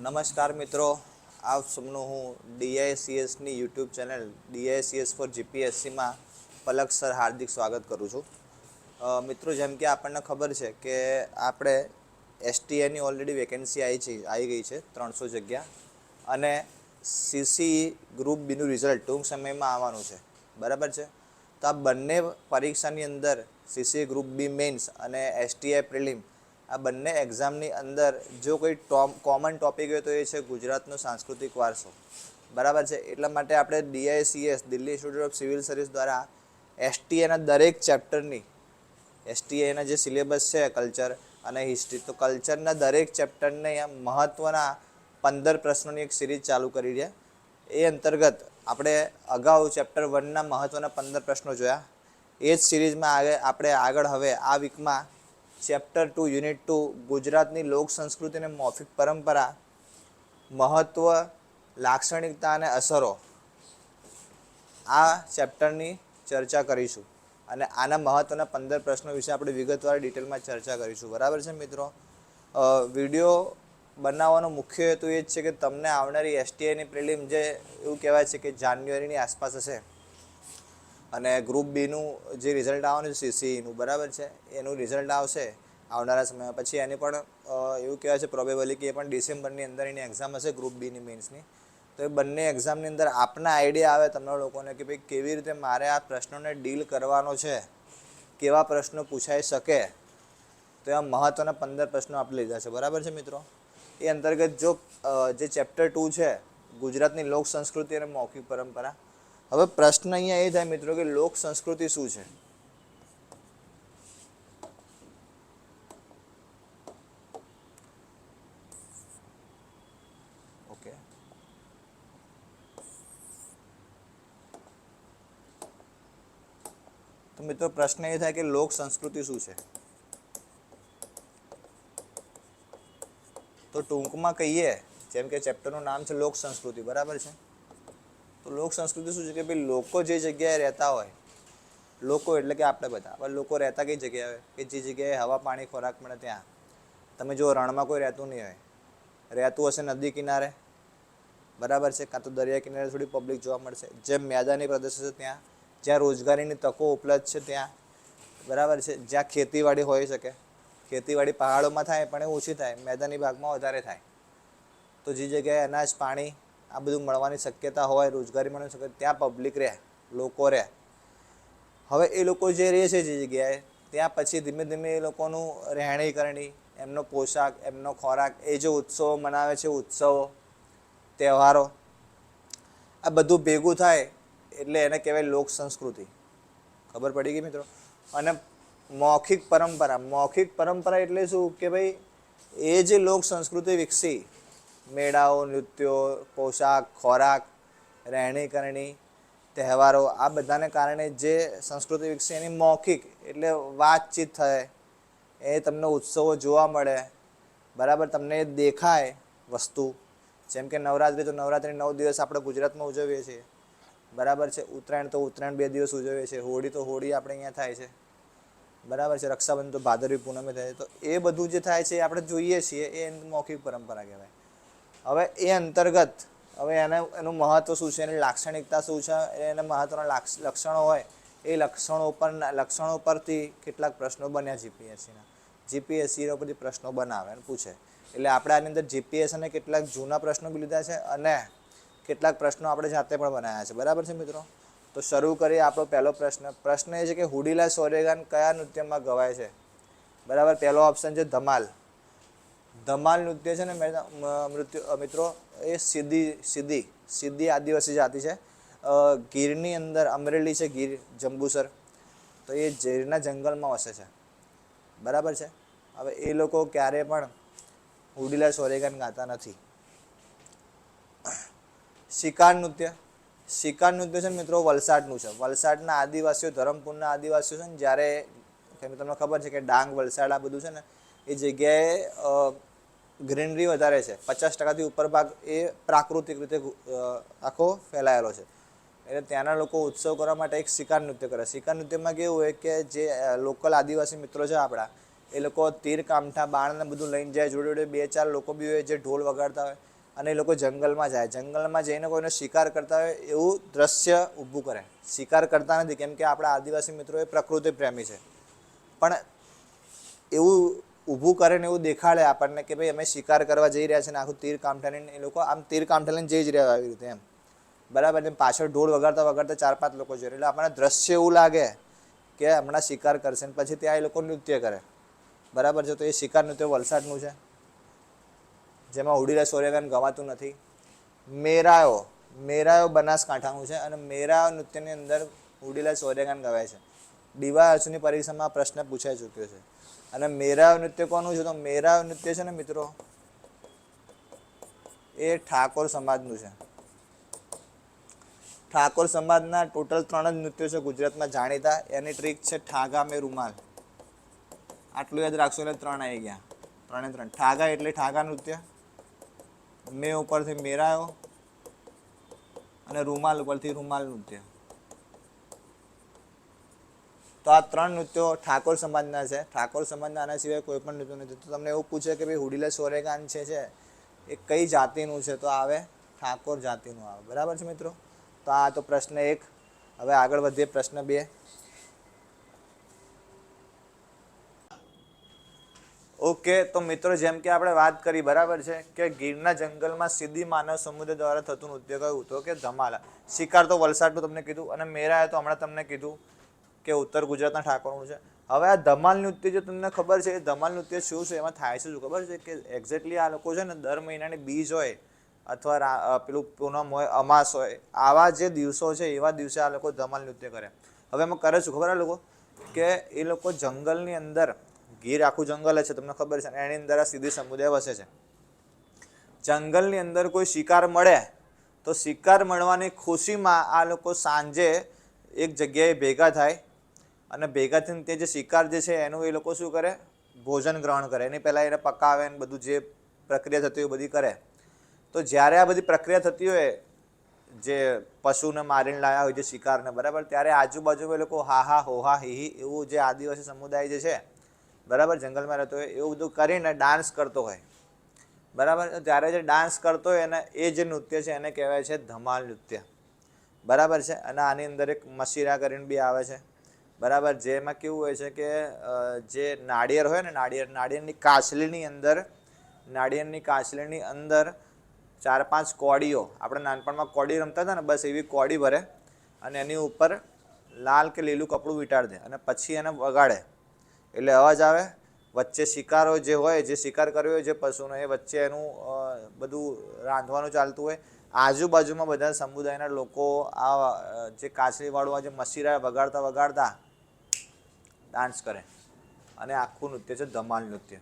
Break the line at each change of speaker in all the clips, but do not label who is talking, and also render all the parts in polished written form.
નમસ્કાર મિત્રો, આપ સૌનું હું ડીઆઈસીએસની યુટ્યુબ ચેનલ ડીઆઈસીએસ ફોર જીપીએસસીમાં પલક સર હાર્દિક સ્વાગત કરું છું. મિત્રો, જેમ કે આપણને ખબર છે કે આપણે એસટીએની ઓલરેડી વેકેન્સી આવી ગઈ છે 300 જગ્યા, અને સીસી ગ્રુપ બીનું રિઝલ્ટ ટૂંક સમયમાં આવવાનું છે. બરાબર છે. તો આ બંને પરીક્ષાની અંદર સીસી ગ્રુપ બી મેન્સ અને એસટીઆઈ પ્રિલિમ, આ બંને એક્ઝામની અંદર જો કોઈ કોમન ટોપિક હોય તો એ છે ગુજરાતનો સાંસ્કૃતિક વારસો. બરાબર છે. એટલા માટે આપણે D I C S Delhi institute of civil service દ્વારા એસટીએના દરેક ચેપ્ટરની, એસટીએના જે સિલેબસ છે કલ્ચર અને હિસ્ટ્રી, તો કલ્ચરના દરેક ચેપ્ટરને મહત્ત્વના 15 પ્રશ્નોની એક સિરીઝ ચાલુ કરી છે. એ અંતર્ગત આપણે અગાઉ ચેપ્ટર 1ના મહત્ત્વના 15 પ્રશ્નો જોયા. એ જ સિરીઝમાં આપણે આગળ હવે આ વીકમાં ચેપ્ટર 2 યુનિટ 2 ગુજરાતની લોક સંસ્કૃતિ અને મૌખિક પરંપરા, મહત્ત્વ, લાક્ષણિકતા અને અસરો, આ ચેપ્ટરની ચર્ચા કરીશું. અને આના મહત્ત્વના 15 પ્રશ્નો વિશે આપણે વિગતવાર ડિટેલમાં ચર્ચા કરીશું. બરાબર છે મિત્રો. વિડીયો બનાવવાનો મુખ્ય હેતુ એ જ છે કે તમને આવનારી એસટીઆઈની પ્રિલિમ, જે એવું કહેવાય છે કે જાન્યુઆરીની આસપાસ હશે, અને ગ્રુપ બીનું જે રિઝલ્ટ આવવાનું છે સીસીઈનું, બરાબર છે, એનું રિઝલ્ટ આવશે આવનારા સમયમાં. પછી એની પણ એવું કહેવાય છે પ્રોબેબલી કે એ પણ ડિસેમ્બરની અંદર એની એક્ઝામ હશે ગ્રુપ બીની મેન્સની. તો એ બંને એક્ઝામની અંદર આપના આઈડિયા આવે તમને લોકોને કે ભાઈ કેવી રીતે મારે આ પ્રશ્નોને ડીલ કરવાનો છે, કેવા પ્રશ્નો પૂછાઈ શકે, તો એવા મહત્ત્વના 15 પ્રશ્નો આપણે લીધા છે. બરાબર છે મિત્રો. એ અંતર્ગત જો જે ચેપ્ટર 2 છે ગુજરાતની લોક સંસ્કૃતિ અને મૌખિક પરંપરા, હવે પ્રશ્ન અહીંયા એ થાય મિત્રો કે લોક સંસ્કૃતિ શું છે? ઓકે, તો મિત્રો પ્રશ્ન એ થાય કે લોક સંસ્કૃતિ શું છે? તો ટૂંકમાં કહીએ, જેમ કે ચેપ્ટરનું નામ છે લોક સંસ્કૃતિ, બરાબર છે. તો લોક સંસ્કૃતિ શું છે કે ભાઈ લોકો જે જગ્યાએ રહેતા હોય, લોકો એટલે કે આપણે બધા, પણ લોકો રહેતા કઈ જગ્યાએ હોય કે જે જગ્યાએ હવા પાણી ખોરાક મળે ત્યાં. તમે જો રણમાં કોઈ રહેતું નહીં હોય, રહેતું હશે નદી કિનારે, બરાબર છે, કાં તો દરિયા કિનારે થોડી પબ્લિક જોવા મળશે. જેમ મેદાની પ્રદેશ છે ત્યાં, જ્યાં રોજગારીની તકો ઉપલબ્ધ છે ત્યાં, બરાબર છે, જ્યાં ખેતીવાડી હોઈ શકે. ખેતીવાડી પહાડોમાં થાય પણ એ ઓછી થાય, મેદાની ભાગમાં વધારે થાય. તો જે જગ્યાએ અનાજ પાણી આ બધું મળવાની શક્યતા હોય, રોજગારી મળવાની શક્યતા, ત્યાં પબ્લિક રહે, લોકો રહે. હવે એ લોકો જે રહે છે જે જગ્યાએ, ત્યાં પછી ધીમે ધીમે એ લોકોનું રહેણી કરણી, એમનો પોશાક, એમનો ખોરાક, એ જે ઉત્સવો મનાવે છે, ઉત્સવો તહેવારો, આ બધું ભેગું થાય એટલે એને કહેવાય લોક સંસ્કૃતિ. ખબર પડી ગઈ મિત્રો. અને મૌખિક પરંપરા, મૌખિક પરંપરા એટલે શું કે ભાઈ એ જે લોક સંસ્કૃતિ વિકસી, મેળાઓ, નૃત્યો, પોશાક, ખોરાક, રહેણી કરણી, તહેવારો, આ બધાને કારણે જે સંસ્કૃતિ વિકસી એની મૌખિક એટલે વાતચીત થાય, એ તમને ઉત્સવો જોવા મળે, બરાબર, તમને દેખાય વસ્તુ. જેમ કે નવરાત્રિ, તો નવરાત્રિ 9 દિવસ આપણે ગુજરાતમાં ઉજવીએ છીએ, બરાબર છે. ઉત્તરાયણ તો ઉત્તરાયણ 2 દિવસ ઉજવીએ છીએ. હોળી તો હોળી આપણે અહીંયા થાય છે, બરાબર છે. રક્ષાબંધન તો ભાદરવી પૂનમે થાય છે. તો એ બધું જે થાય છે એ આપણે જોઈએ છીએ, એ મૌખિક પરંપરા કહેવાય. હવે એ અંતર્ગત હવે એનું મહત્ત્વ શું છે, એની લાક્ષણિકતા શું છે, એના મહત્ત્વના લક્ષણો હોય, એ લક્ષણો પરથી કેટલાક પ્રશ્નો બન્યા જીપીએસસીના પરથી પ્રશ્નો બનાવે અને પૂછે. એટલે આપણે આની અંદર જીપીએસ અને કેટલાક જૂના પ્રશ્નો બી લીધા છે અને કેટલાક પ્રશ્નો આપણે જાતે પણ બનાવ્યા છે. બરાબર છે મિત્રો. તો શરૂ કરીએ આપણો પહેલો પ્રશ્ન. પ્રશ્ન એ છે કે હુડીલા સોરેગાન કયા નૃત્યમાં ગવાય છે? બરાબર. પહેલો ઓપ્શન છે ધમાલ. ધમાલ નૃત્ય છે ને મિત્રો, એ સીધી આદિવાસી જાતિ છે. ગીરની અંદર, અમરેલી છે ગીર, જંબુસર, તો એ ઝેરના જંગલમાં વસે છે, બરાબર છે. હવે એ લોકો ક્યારે પણ હુડીલા સોરેગાન ગાતા નથી. શિકાર નૃત્ય છે મિત્રો વલસાડનું છે. વલસાડના આદિવાસીઓ, ધરમપુરના આદિવાસીઓ છે ને, જ્યારે તમને ખબર છે કે ડાંગ, વલસાડ આ બધું છે ને, એ જગ્યાએ ગ્રીનરી વધારે છે. 50%થી ઉપર ભાગ એ પ્રાકૃતિક રીતે આખો ફેલાયેલો છે. એટલે ત્યાંના લોકો ઉત્સવ કરવા માટે એક શિકાર નૃત્ય કરે. શિકાર નૃત્યમાં કેવું હોય કે જે લોકલ આદિવાસી મિત્રો છે આપણા, એ લોકો તીર, કામઠા, બાણ ને બધું લઈને જાય. જોડે જોડે 2-4 લોકો બી હોય જે ઢોલ વગાડતા હોય. અને એ લોકો જંગલમાં જાય, જંગલમાં જઈને કોઈનો શિકાર કરતા હોય એવું દ્રશ્ય ઊભું કરે. શિકાર કરતા નથી, કેમ કે આપણા આદિવાસી મિત્રો એ પ્રકૃતિ પ્રેમી છે, પણ એવું ઊભું કરે ને એવું દેખાડે આપણને કે ભાઈ અમે શિકાર કરવા જઈ રહ્યા છે ને આખું તીર કામઠાલીને એ લોકો આમ તીર કામઠાલીને જઈ જ રહ્યા આવી રીતે એમ, બરાબર. એમ પાછળ ઢોળ વગાડતા વગાડતા 4-5 લોકો જોઈ, એટલે આપણને દ્રશ્ય એવું લાગે કે હમણાં શિકાર કરશે, ને પછી ત્યાં એ લોકો નૃત્ય કરે, બરાબર છે. તો એ શિકાર નૃત્ય વલસાડનું છે, જેમાં ઉડીલા સોરેગાન ગવાતું નથી. મેરાયો બનાસકાંઠાનું છે, અને મેરાયો નૃત્યની અંદર ઉડીલા સોરેગાન ગવાય છે. DY પરીક્ષામાં પ્રશ્ન પૂછાઈ ચૂક્યો છે. અને મેરાયો નૃત્ય કોનું છે? તો મેરાયો નૃત્ય છે ને મિત્રો, એ ઠાકોર સમાજનું છે. ઠાકોર સમાજના ટોટલ 3 જ નૃત્યો છે ગુજરાતમાં જાણીતા. એની ટ્રીક છે ઠાગા મેં રૂમાલ. આટલું યાદ રાખશો એટલે 3 આવી ગયા. 3 ઠાગા એટલે ઠાગા નૃત્ય, મેં ઉપરથી મેરાયો, અને રૂમાલ ઉપરથી રૂમાલ નૃત્ય. તો આ 3 નૃત્યો ઠાકોર સમાજના છે. ઠાકોર સમાજના આના સિવાય કોઈ પણ નૃત્ય નથી. તો તમને એવું પૂછે કે ભાઈ ઉડીલા સોરેગાન છે એ કઈ જાતિનું છે? તો આવે ઠાકોર જાતિનું આવે, બરાબર છે મિત્રો. તો આ તો પ્રશ્ન 1. હવે આગળ વધીએ પ્રશ્ન 2. ઓકે, તો મિત્રો જેમ કે આપણે વાત કરી, બરાબર છે, કે ગીરના જંગલમાં સીધી માનવ સમુદાય દ્વારા થતું નૃત્ય કયું? તો કે ધમાલા. શિકાર તો વલસાડનું તમને કીધું, અને મેરાયો તો હમણાં તમને કીધું કે ઉત્તર ગુજરાતના ઠાકોરનું છે. હવે આ ધમાલ નૃત્ય જો તમને ખબર છે, એ ધમાલ નૃત્ય શું છે, એમાં થાય છે શું ખબર છે? કે એક્ઝેક્ટલી આ લોકો છે ને દર મહિનાની બીજ હોય અથવા પેલું પૂનમ હોય, અમાસ હોય, આવા જે દિવસો છે એવા દિવસે આ લોકો ધમાલ નૃત્ય કરે. હવે એમાં કરે શું ખબર? આ લોકો કે એ લોકો જંગલની અંદર, ગીર આખું જંગલ છે તમને ખબર છે, એની અંદર આ સીધી સમુદાય વસે છે. જંગલની અંદર કોઈ શિકાર મળે તો શિકાર મળવાની ખુશીમાં આ લોકો સાંજે એક જગ્યાએ ભેગા થાય, અને ભેગા થઈને તે જે શિકાર જે છે એનું એ લોકો શું કરે? ભોજન ગ્રહણ કરે. એની પહેલાં એને પકાવે ને બધું જે પ્રક્રિયા થતી હોય બધી કરે. તો જ્યારે આ બધી પ્રક્રિયા થતી હોય, જે પશુને મારીને લાવ્યા હોય જે શિકારને, બરાબર, ત્યારે આજુબાજુ એ લોકો હા હા હોહા હીહી એવું જે આદિવાસી સમુદાય જે છે, બરાબર, જંગલમાં રહેતો હોય એવું બધું કરીને ડાન્સ કરતો હોય, બરાબર. ત્યારે જે ડાન્સ કરતો હોય એને એ જે નૃત્ય છે એને કહેવાય છે ધમાલ નૃત્ય, બરાબર છે. અને આની અંદર એક મશીરા કરીને બી આવે છે, બરાબર. જેમાં કેવું હોય છે કે જે નાળિયેર હોય ને, નાળિયેરની કાચલીની અંદર 4-5 કોડીઓ, આપણે નાનપણમાં કોડી રમતા હતા ને, બસ એવી કોડી ભરે, અને એની ઉપર લાલ કે લીલું કપડું વીંટાળી દે, અને પછી એને વગાડે એટલે અવાજ આવે. વચ્ચે શિકારો જે હોય, જે શિકાર કર્યો હોય જે પશુનો, એ વચ્ચે એનું બધું રાંધવાનું ચાલતું હોય. આજુબાજુમાં બધા સમુદાયના લોકો આ જે કાચલીવાળું આ જે મશીરા વગાડતા ડાન્સ કરે, અને આખું નૃત્ય છે ધમાલ નૃત્ય.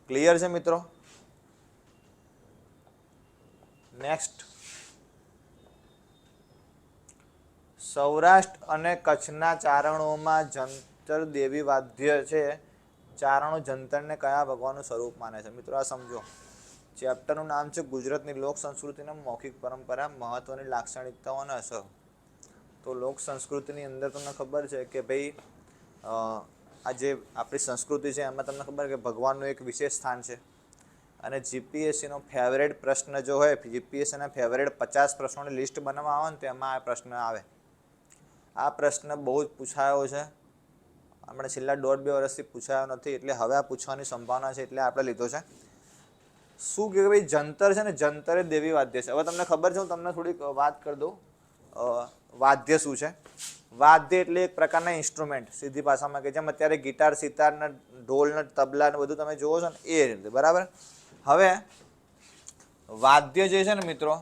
ક્લિયર છે મિત્રો? નેક્સ્ટ, સૌરાષ્ટ્ર અને કચ્છના ચારણોમાં જંતર દેવી વાદ્ય છે. ચારણો જંતરને કયા ભગવાનનું સ્વરૂપ માને છે? મિત્રો આ સમજો. ચેપ્ટરનું નામ છે ગુજરાતની લોક સંસ્કૃતિના મૌખિક પરંપરા, મહત્વની લાક્ષણિકતાઓ અને અસર. તો લોક સંસ્કૃતિની અંદર તમને ખબર છે કે ભાઈ આ જે આપણી સંસ્કૃતિ છે એમાં તમને ખબર કે ભગવાનનું એક વિશેષ સ્થાન છે. અને જીપીએસસીનો ફેવરેટ પ્રશ્ન જો હોય, જીપીએસસીના ફેવરેટ 50 પ્રશ્નોની લિસ્ટ બનાવવા આવે ને તો એમાં આ પ્રશ્ન આવે. આ પ્રશ્ન બહુ જ પૂછાયો છે, આપણે છેલ્લા 1.5-2 વર્ષથી પૂછાયો નથી, એટલે હવે આ પૂછવાની સંભાવના છે એટલે આપણે લીધો છે. શું કે ભાઈ જંતર છે ને, જંતર એ દેવી વાદ્ય છે. હવે તમને ખબર છે, હું તમને થોડીક વાત કરી દઉં વાદ્ય શું છે. વાદ્ય એટલે એક પ્રકારના ઇન્સ્ટ્રુમેન્ટ, સીધી ભાષામાં, કે જેમ અત્યારે ગિટાર, સિતાર ને ઢોલ ને તબલા ને બધું તમે જોવો છો ને એ રીતે, બરાબર. હવે વાદ્ય જે છે ને મિત્રો,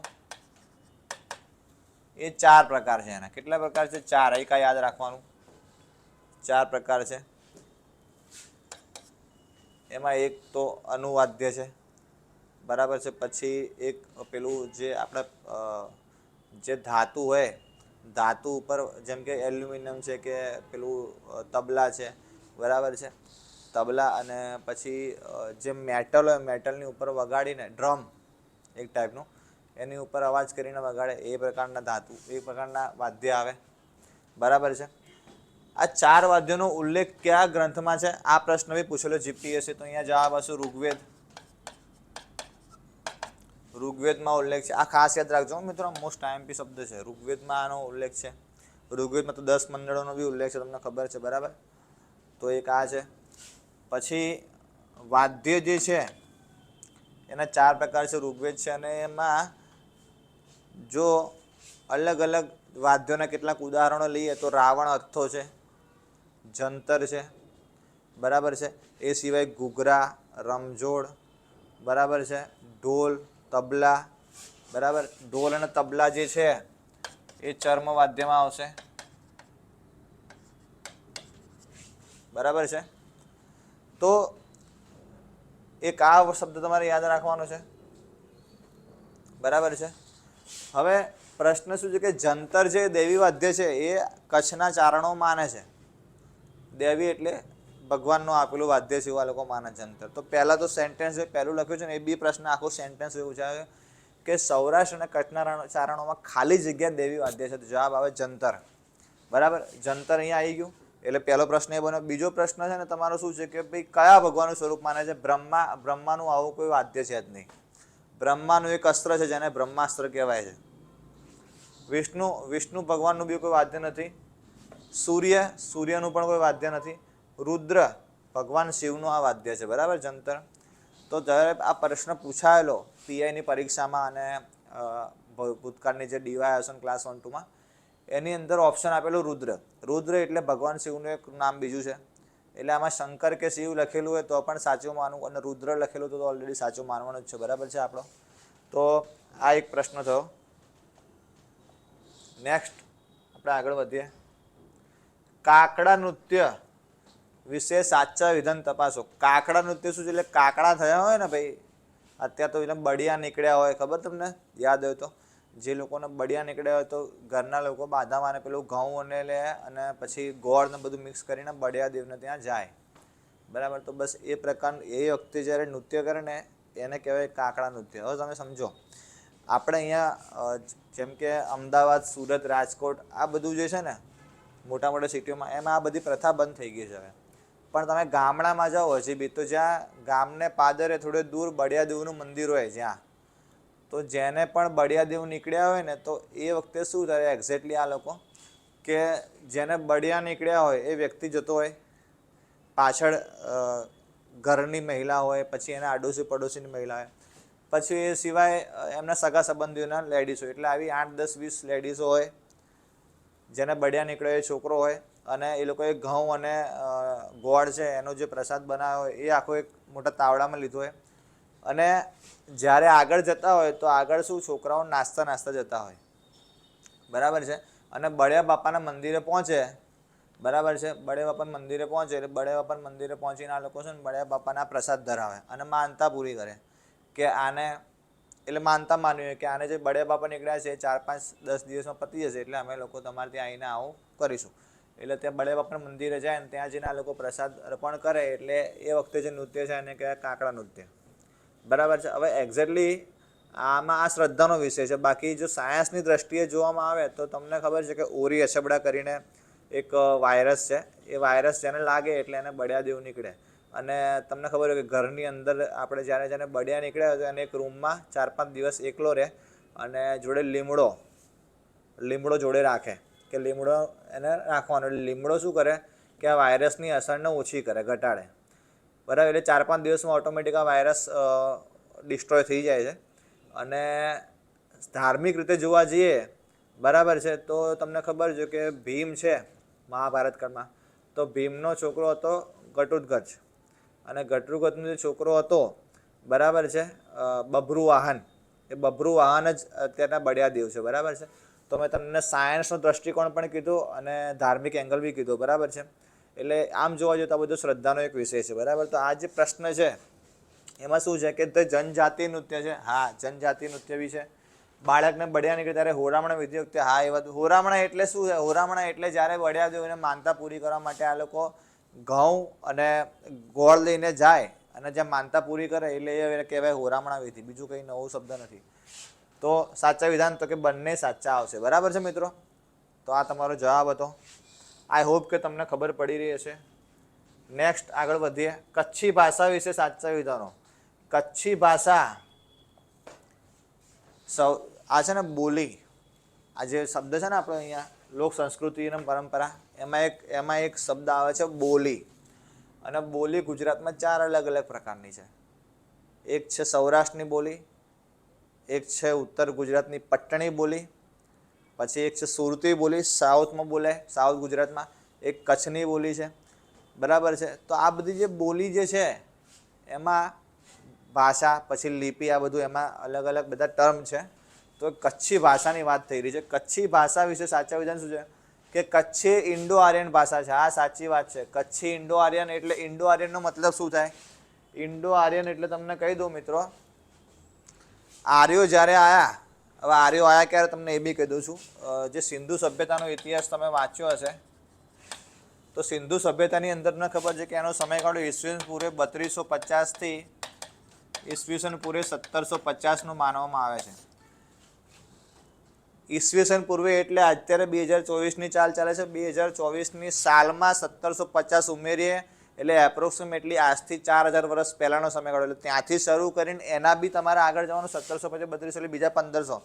એ 4 પ્રકાર છે. એના કેટલા પ્રકાર છે? 4. એક યાદ રાખવાનું, 4 પ્રકાર છે. એમાં એક તો અનુવાદ્ય છે, બરાબર છે. પછી એક પેલું જે આપણે જે ધાતુ હોય, ધાતુ ઉપર જેમ કે એલ્યુમિનિયમ છે કે પેલું તબલા છે, બરાબર છે, તબલા. અને પછી જે મેટલ હોય, મેટલની ઉપર વગાડીને, ડ્રમ એક ટાઈપનું, એની ઉપર અવાજ કરીને વગાડે, એ પ્રકારના ધાતુ, એ પ્રકારના વાદ્ય આવે, બરાબર છે. આ 4 વાદ્યોનો ઉલ્લેખ કયા ગ્રંથમાં છે? આ પ્રશ્ન બી પૂછેલો જીપીએસસી. તો અહીંયા જવાબ હશે ઋગ્વેદમાં ઉલ્લેખ છે. આ ખાસ યાદ રાખજો મિત્રો, મોસ્ટ આઈએમપી શબ્દ છે. ઋગ્વેદમાં આનો ઉલ્લેખ છે. ઋગ્વેદમાં તો 10 મંડળોનો બી ઉલ્લેખ છે, તમને ખબર છે બરાબર. તો એક આ છે. પછી વાદ્ય જે છે એના 4 પ્રકાર છે. ઋગ્વેદ છે અને એમાં જો અલગ અલગ વાદ્યોના કેટલાક ઉદાહરણો લઈએ તો રાવણ હથ્થો છે, જંતર છે બરાબર છે. એ સિવાય ઘૂઘરા, રમઝોડ બરાબર છે, ઢોલ, તબલા બરાબર. ઢોલ અને તબલા જે છે એ ચર્મ વાદ્યમાં આવશે બરાબર છે. તો એક આ શબ્દ તમારે યાદ રાખવાનો છે બરાબર છે. હવે પ્રશ્ન શું છે કે જંતર છે દેવી વાદ્ય છે, એ કચ્છના ચારણો માને છે. દેવી એટલે ભગવાનનું આપેલું વાદ્ય છે એવું આ લોકો માને જંતર. તો પહેલાં તો સેન્ટેન્સ પહેલું લખ્યું છે ને એ બી પ્રશ્ન આખો સેન્ટેન્સ એવું છે કે સૌરાષ્ટ્ર અને કચ્છના ચારણોમાં ખાલી જગ્યા દેવી વાદ્ય છે. તો જવાબ આવે જંતર બરાબર. જંતર અહીંયા આવી ગયું એટલે પહેલો પ્રશ્ન એ બન્યો. બીજો પ્રશ્ન છે ને તમારો શું છે કે ભાઈ કયા ભગવાનનું સ્વરૂપ માને છે? બ્રહ્માનું આવું કોઈ વાદ્ય છે જ નહીં. બ્રહ્માનું એક અસ્ત્ર છે જેને બ્રહ્માસ્ત્ર કહેવાય છે. વિષ્ણુ ભગવાનનું બી કોઈ વાદ્ય નથી. સૂર્યનું પણ કોઈ વાદ્ય નથી. રુદ્ર ભગવાન શિવનું આ વાદ્ય છે બરાબર જંતર. તો જ્યારે આ પ્રશ્ન પૂછાયેલો પીઆઈની પરીક્ષામાં અને ભૂતકાળની જે ડીવાયએસન ક્લાસ 1-2માં એની અંદર ઓપ્શન આપેલું રુદ્ર. રુદ્ર એટલે ભગવાન શિવનું એક નામ બીજું છે. એટલે આમાં શંકર કે શિવ લખેલું હોય તો પણ સાચું માનવું અને રુદ્ર લખેલું તો ઓલરેડી સાચું માનવાનું જ છે બરાબર છે આપણો. તો આ એક પ્રશ્ન થયો. નેક્સ્ટ આપણે આગળ વધીએ. કાકડા નૃત્ય વિશે સાચા વિધાન તપાસો. કાકડા નૃત્ય શું છે? એટલે કાકડા થયા હોય ને ભાઈ, અત્યારે તો એટલે બળિયા નીકળ્યા હોય, ખબર તમને યાદ હોય તો, જે લોકોને બળિયા નીકળ્યા હોય તો ઘરના લોકો બાધામાં ને પેલું ઘઉં અને લે અને પછી ગોળ ને બધું મિક્સ કરીને બળિયા દેવને ત્યાં જાય બરાબર. તો બસ એ પ્રકારનું એ વખતે જ્યારે નૃત્ય કરે ને એને કહેવાય કાકડા નૃત્ય. હવે તમે સમજો, આપણે અહીંયા જેમ કે અમદાવાદ, સુરત, રાજકોટ આ બધું જે છે ને મોટા મોટા સિટીઓમાં, એમાં આ બધી પ્રથા બંધ થઈ ગઈ છે હવે. પણ તમે ગામડામાં જાઓ હજી બી, તો જ્યાં ગામને પાદરે થોડે દૂર બળિયાદેવનું મંદિર હોય જ્યાં, તો જેને પણ બળિયાદેવ નીકળ્યા હોય ને તો એ વખતે શું થાય એક્ઝેક્ટલી આ લોકો કે જેને બળિયા નીકળ્યા હોય એ વ્યક્તિ જતો હોય, પાછળ ઘરની મહિલા હોય, પછી એના આડોશી પડોશીની મહિલા હોય, પછી એ સિવાય એમના સગા સંબંધીઓના લેડીઝ હોય. એટલે આવી 8, 10, 20 લેડીઝો હોય જેને બળિયા નીકળ્યો એ છોકરો હોય અને એ લોકોએ ઘઉં અને ગોળ છે એનો જે પ્રસાદ બનાવ્યો હોય એ આખો એક મોટા તાવડામાં લીધો હોય. અને જ્યારે આગળ જતા હોય તો આગળ શું છોકરાઓ નાસ્તા જતા હોય બરાબર છે. અને બળિયા બાપાના મંદિરે પહોંચે બરાબર છે. બળિયા બાપાના મંદિરે પહોંચે એટલે બળિયા બાપાના મંદિરે પહોંચીને આ લોકો છે ને બળિયા બાપાના પ્રસાદ ધરાવે અને માનતા પૂરી કરે કે આને, એટલે માનતા માનવી હોય કે આને જે બળિયા બાપા નીકળ્યા છે 4, 5, 10 દિવસમાં પતી જશે એટલે અમે લોકો તમારે ત્યાં આવીને આવું કરીશું. એટલે ત્યાં બળિયા બાપાના મંદિરે જાય ને ત્યાં જઈને આ લોકો પ્રસાદ અર્પણ કરે. એટલે એ વખતે જે નૃત્ય છે એને કહેવાય કાકડા નૃત્ય બરાબર છે. હવે એક્ઝેક્ટલી આમાં આ શ્રદ્ધાનો વિષય છે. બાકી જો સાયન્સની દ્રષ્ટિએ જોવામાં આવે તો તમને ખબર છે કે ઓરી અછબડા કરીને એક વાયરસ છે. એ વાયરસ જેને લાગે એટલે એને બળિયા દેવ નીકળે. અને તમને ખબર હોય કે ઘરની અંદર આપણે જ્યારે બળિયા નીકળ્યા હોય તો એને એક રૂમમાં 4-5 દિવસ એકલો રહે અને જોડે લીમડો જોડે રાખે કે લીમડો એને રાખવાનો. એટલે લીમડો શું કરે કે આ વાયરસની અસરને ઓછી કરે, ઘટાડે બરાબર. એટલે 4-5 દિવસમાં ઓટોમેટિક આ વાયરસ ડિસ્ટ્રોય થઈ જાય છે. અને ધાર્મિક રીતે જોવા જઈએ બરાબર છે તો તમને ખબર છે કે ભીમ છે મહાભારત કાળમાં, તો ભીમનો છોકરો હતો ઘટોત્કચ અને ઘટોત્કચનો જે છોકરો હતો બરાબર છે બભ્રુવાહન, એ બભ્રુવાહન જ અત્યારના બળિયા દેવ છે બરાબર છે. તો મેં તમને સાયન્સનો દ્રષ્ટિકોણ પણ કીધું અને ધાર્મિક એંગલ બી કીધું બરાબર છે. એટલે આમ જોવા જઈએ તો આ બધો શ્રદ્ધાનો એક વિષય છે બરાબર. તો આ જે પ્રશ્ન છે એમાં શું છે કે તે જનજાતિ નૃત્ય છે. હા, જનજાતિ નૃત્ય બી છે. બાળકને બળિયા નીકળે ત્યારે હોરામણા વિધિ વખતે, હા એ વાત. હોરામણા એટલે શું છે? હોરામણા એટલે જ્યારે બળિયા દેવને માનતા પૂરી કરવા માટે આ લોકો ઘઉં અને ગોળ લઈને જાય અને જ્યાં માનતા પૂરી કરે એટલે એ કહેવાય હોરામણા વિધિ. બીજું કંઈ નવો શબ્દ નથી. તો સાચા વિધાન તો કે બંને સાચા આવશે બરાબર છે મિત્રો. તો આ તમારો જવાબ હતો. આઈ હોપ કે તમને ખબર પડી રહી હશે. નેક્સ્ટ આગળ વધીએ. કચ્છી ભાષા વિશે સાચા વિધાનો. કચ્છી ભાષા આ છે ને બોલી, આ જે શબ્દ છે ને આપણે અહીંયા લોક સંસ્કૃતિ અને પરંપરા, એમાં એક શબ્દ આવે છે બોલી. અને બોલી ગુજરાતમાં 4 અલગ અલગ પ્રકારની છે. એક છે સૌરાષ્ટ્રની બોલી, એક છે ઉત્તર ગુજરાતની પટ્ટણી બોલી, પછી એક છે સુરતી બોલી સાઉથમાં બોલે, સાઉથ ગુજરાતમાં, એક કચ્છની બોલી છે, બરાબર છે. તો આ બધી જે બોલી જે છે એમાં ભાષા પછી લિપિ આ બધું એમાં અલગ અલગ બધા ટર્મ છે. તો કચ્છી ભાષાની વાત થઈ રહી છે. કચ્છી ભાષા વિશે સાચા વિધાન શું છે કે કચ્છી ઇન્ડો આર્યન ભાષા છે. આ સાચી વાત છે. કચ્છી ઇન્ડો આર્યન એટલે ઇન્ડો આર્યનનો મતલબ શું થાય? ઇન્ડો આર્યન એટલે તમને કહી દઉં મિત્રો, આર્યો જ્યારે આવ્યા, હવે આર્યો આવ્યા ક્યારે તમને એ બી કહી દઉં છું. જે સિંધુ સભ્યતાનો ઇતિહાસ તમે વાંચ્યો હશે તો સિંધુ સભ્યતાની અંદર તમને ખબર છે કે એનો સમયગાળો ઈસવીસન પૂર્વે 3250 થી ઈસવીસન પૂર્વે 1750 માનવામાં આવે છે. ઈસવીસન પૂર્વે એટલે અત્યારે 2024ની ચાલે છે. 2024ની સાલમાં 1750 ઉમેરીએ એટલે એપ્રોક્સિમેટલી આજથી 4000 વર્ષ પહેલાંનો સમયગાળો. એટલે ત્યાંથી શરૂ કરીને એના બી તમારે આગળ જવાનું 1750 32 એટલે બીજા 1500,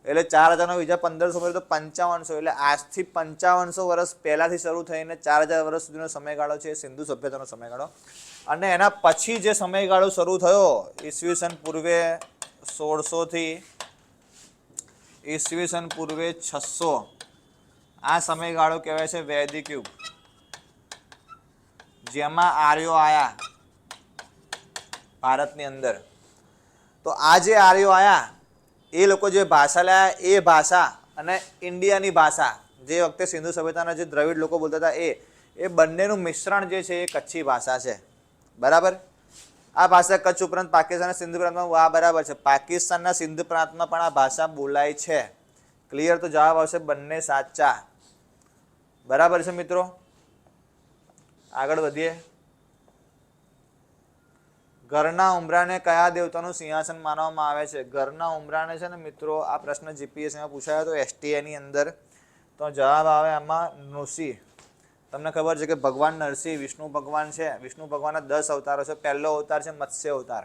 એટલે 4000નો બીજા 1500 તો 5500, એટલે આજથી 5500 વર્ષ પહેલાંથી શરૂ થઈને 4000 વર્ષ સુધીનો સમયગાળો છે એ સિંધુ સભ્યતાનો સમયગાળો. અને એના પછી જે સમયગાળો શરૂ થયો ઈસવીસન પૂર્વે 1600 થી ઈસવીસન પૂર્વે 600, આ સમયગાળો કહેવાય છે વૈદિક યુગ, જેમાં આર્યો આયા ભારતની અંદર. તો આ જે આર્યો આયા એ લોકો જે ભાષા લાયા એ ભાષા અને ઇન્ડિયાની ભાષા જે વખતે સિંધુ સભ્યતાના જે દ્રવિડ લોકો બોલતા હતા એ બંનેનું મિશ્રણ જે છે એ કચ્છી ભાષા છે, બરાબર. આ ભાષા કચ્છ ઉપરાંત પાકિસ્તાન સિંધ પ્રાંતમાં, આ બરાબર છે, પાકિસ્તાનના સિંધ પ્રાંતમાં પણ આ ભાષા બોલાય છે. ક્લિયર? તો જવાબ આવશે બંને સાચા, બરાબર છે મિત્રો. આગળ વધીએ. ઘરના ઉંબરાને કયા દેવતાનું સિંહાસન માનવામાં આવે છે? ઘરના ઉંબરાને છે ને મિત્રો, આ પ્રશ્ન જીપીએસસીમાં પૂછાયો હતો એસટીએની અંદર, તો જવાબ આવે આમાં નૃસિંહ. તમને ખબર છે કે ભગવાન નરસિંહ વિષ્ણુ ભગવાન છે. વિષ્ણુ ભગવાનના 10 અવતારો છે. પહેલો અવતાર છે મત્સ્ય અવતાર,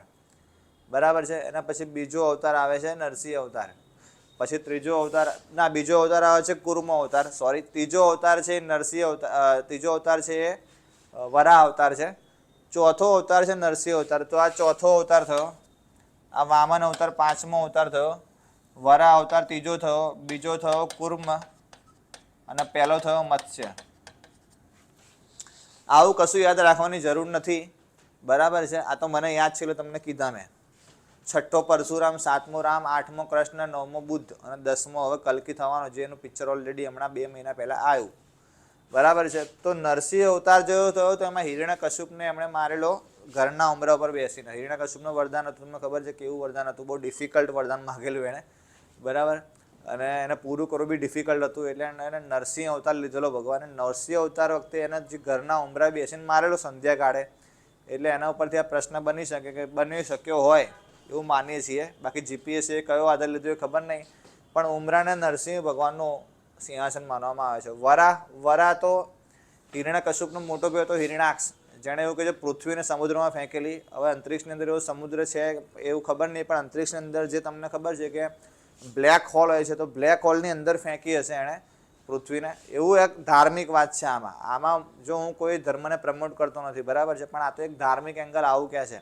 બરાબર છે. એના પછી બીજો અવતાર આવે છે નરસિંહ અવતાર, પછી ત્રીજો અવતાર, ના બીજો અવતાર આવે છે કુર્મ અવતાર, સોરી, ત્રીજો અવતાર છે નરસિંહ અવતાર, ત્રીજો અવતાર છે એ વરાહ અવતાર છે. ચોથો અવતાર છે નરસિંહ અવતાર. તો આ ચોથો અવતાર થયો. આ વામન અવતાર 5મો અવતાર થયો. વરાહ અવતાર 3જો થયો. બીજો થયો કુર્મ અને પહેલો થયો મત્સ્ય. આવું કશું યાદ રાખવાની જરૂર નથી, બરાબર છે. આ તો મને યાદ છે એટલે તમને કીધા મેં. 6થો પરશુરામ, 7મો રામ, 8મો કૃષ્ણ, 9મો બુદ્ધ અને 10મો હવે કલ્કી થવાનો, જેનું પિક્ચર ઓલરેડી હમણાં 2 મહિના પહેલાં આવ્યું, બરાબર છે. તો નરસિંહ અવતાર જેવો થયો તો એમાં હિરણ્યકશ્યપને એમણે મારેલો ઘરના ઉંબરા ઉપર બેસીને. હિરણ્યકશ્યપનું વરદાન હતું, તમને ખબર છે કેવું વરદાન હતું? બહુ ડિફિકલ્ટ વરદાન માગેલું એણે, બરાબર. અને એને પૂરું કરવું બી ડિફિકલ્ટ હતું, એટલે એને નરસિંહ અવતાર લીધેલો ભગવાને. નરસિંહ અવતાર વખતે એને જે ઘરના ઉંબરા બેસીને મારેલો સંધ્યાકાળે, એટલે એના ઉપરથી આ પ્રશ્ન બની શકે કે બની શક્યો હોય એવું માનીએ છીએ. બાકી જીપીએસસીએ કયો આધાર લીધો એ ખબર નહીં, પણ ઉંબરાને નરસિંહ ભગવાનનું સિંહાસન માનવામાં આવે છે. વરાહ તો હિરણ્યકશ્યપનો મોટો ભાઈ હતો હિરણાક્ષ, જેણે એવું કહે છે પૃથ્વીને સમુદ્રમાં ફેંકેલી. હવે અંતરિક્ષની અંદર એવો સમુદ્ર છે એવું ખબર નહીં, પણ અંતરિક્ષની અંદર જે તમને ખબર છે કે બ્લેક હોલ હોય છે, તો બ્લેક હોલની અંદર ફેંકી હશે એણે પૃથ્વીને. એવું એક ધાર્મિક વાત છે આમાં જો હું કોઈ ધર્મને પ્રમોટ કરતો નથી, બરાબર છે, પણ આ તો એક ધાર્મિક એંગલ આવું કહે છે.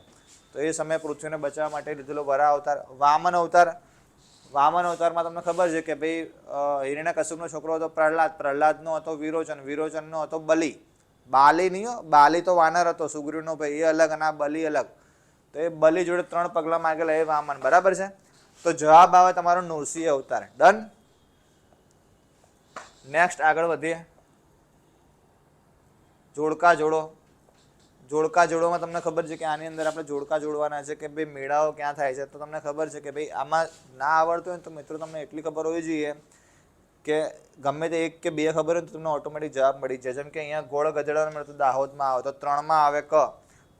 તો એ સમયે પૃથ્વીને બચાવવા માટે લીધેલો વરાહ અવતાર. વામન અવતારમાં તમને ખબર છે કે ભાઈ હિરણ્યકશ્યપનો છોકરો હતો પ્રહલાદ, પ્રહલાદનો હતો વિરોચન, વિરોચનનો હતો બલિ. બાલી નહીં હો, બાલી તો વાનર હતો સુગ્રીવનો ભાઈ, એ અલગ અને આ બલિ અલગ. તો એ બલિ જોડે 3 પગલાં માગેલા એ વામન, બરાબર છે. તો જવાબ આવે તમારો નૃસિંહ અવતાર. ડન. નેક્સ્ટ આગળ વધીએ. જોડકા જોડો. જોડકા જોડોમાં તમને ખબર છે કે આની અંદર આપણે જોડકા જોડવાના છે કે ભાઈ મેળાઓ ક્યાં થાય છે. તો તમને ખબર છે કે ભાઈ આમાં ના આવડતું હોય ને તો મિત્રો તમને એટલી ખબર હોવી જોઈએ કે ગમે તે 1 કે 2 ખબર હોય તો તમને ઓટોમેટિક જવાબ મળી જાય. જેમ કે અહીંયા ગોળ ગધેડાનો મેળ તો દાહોદમાં આવે, તો 3માં આવે ક.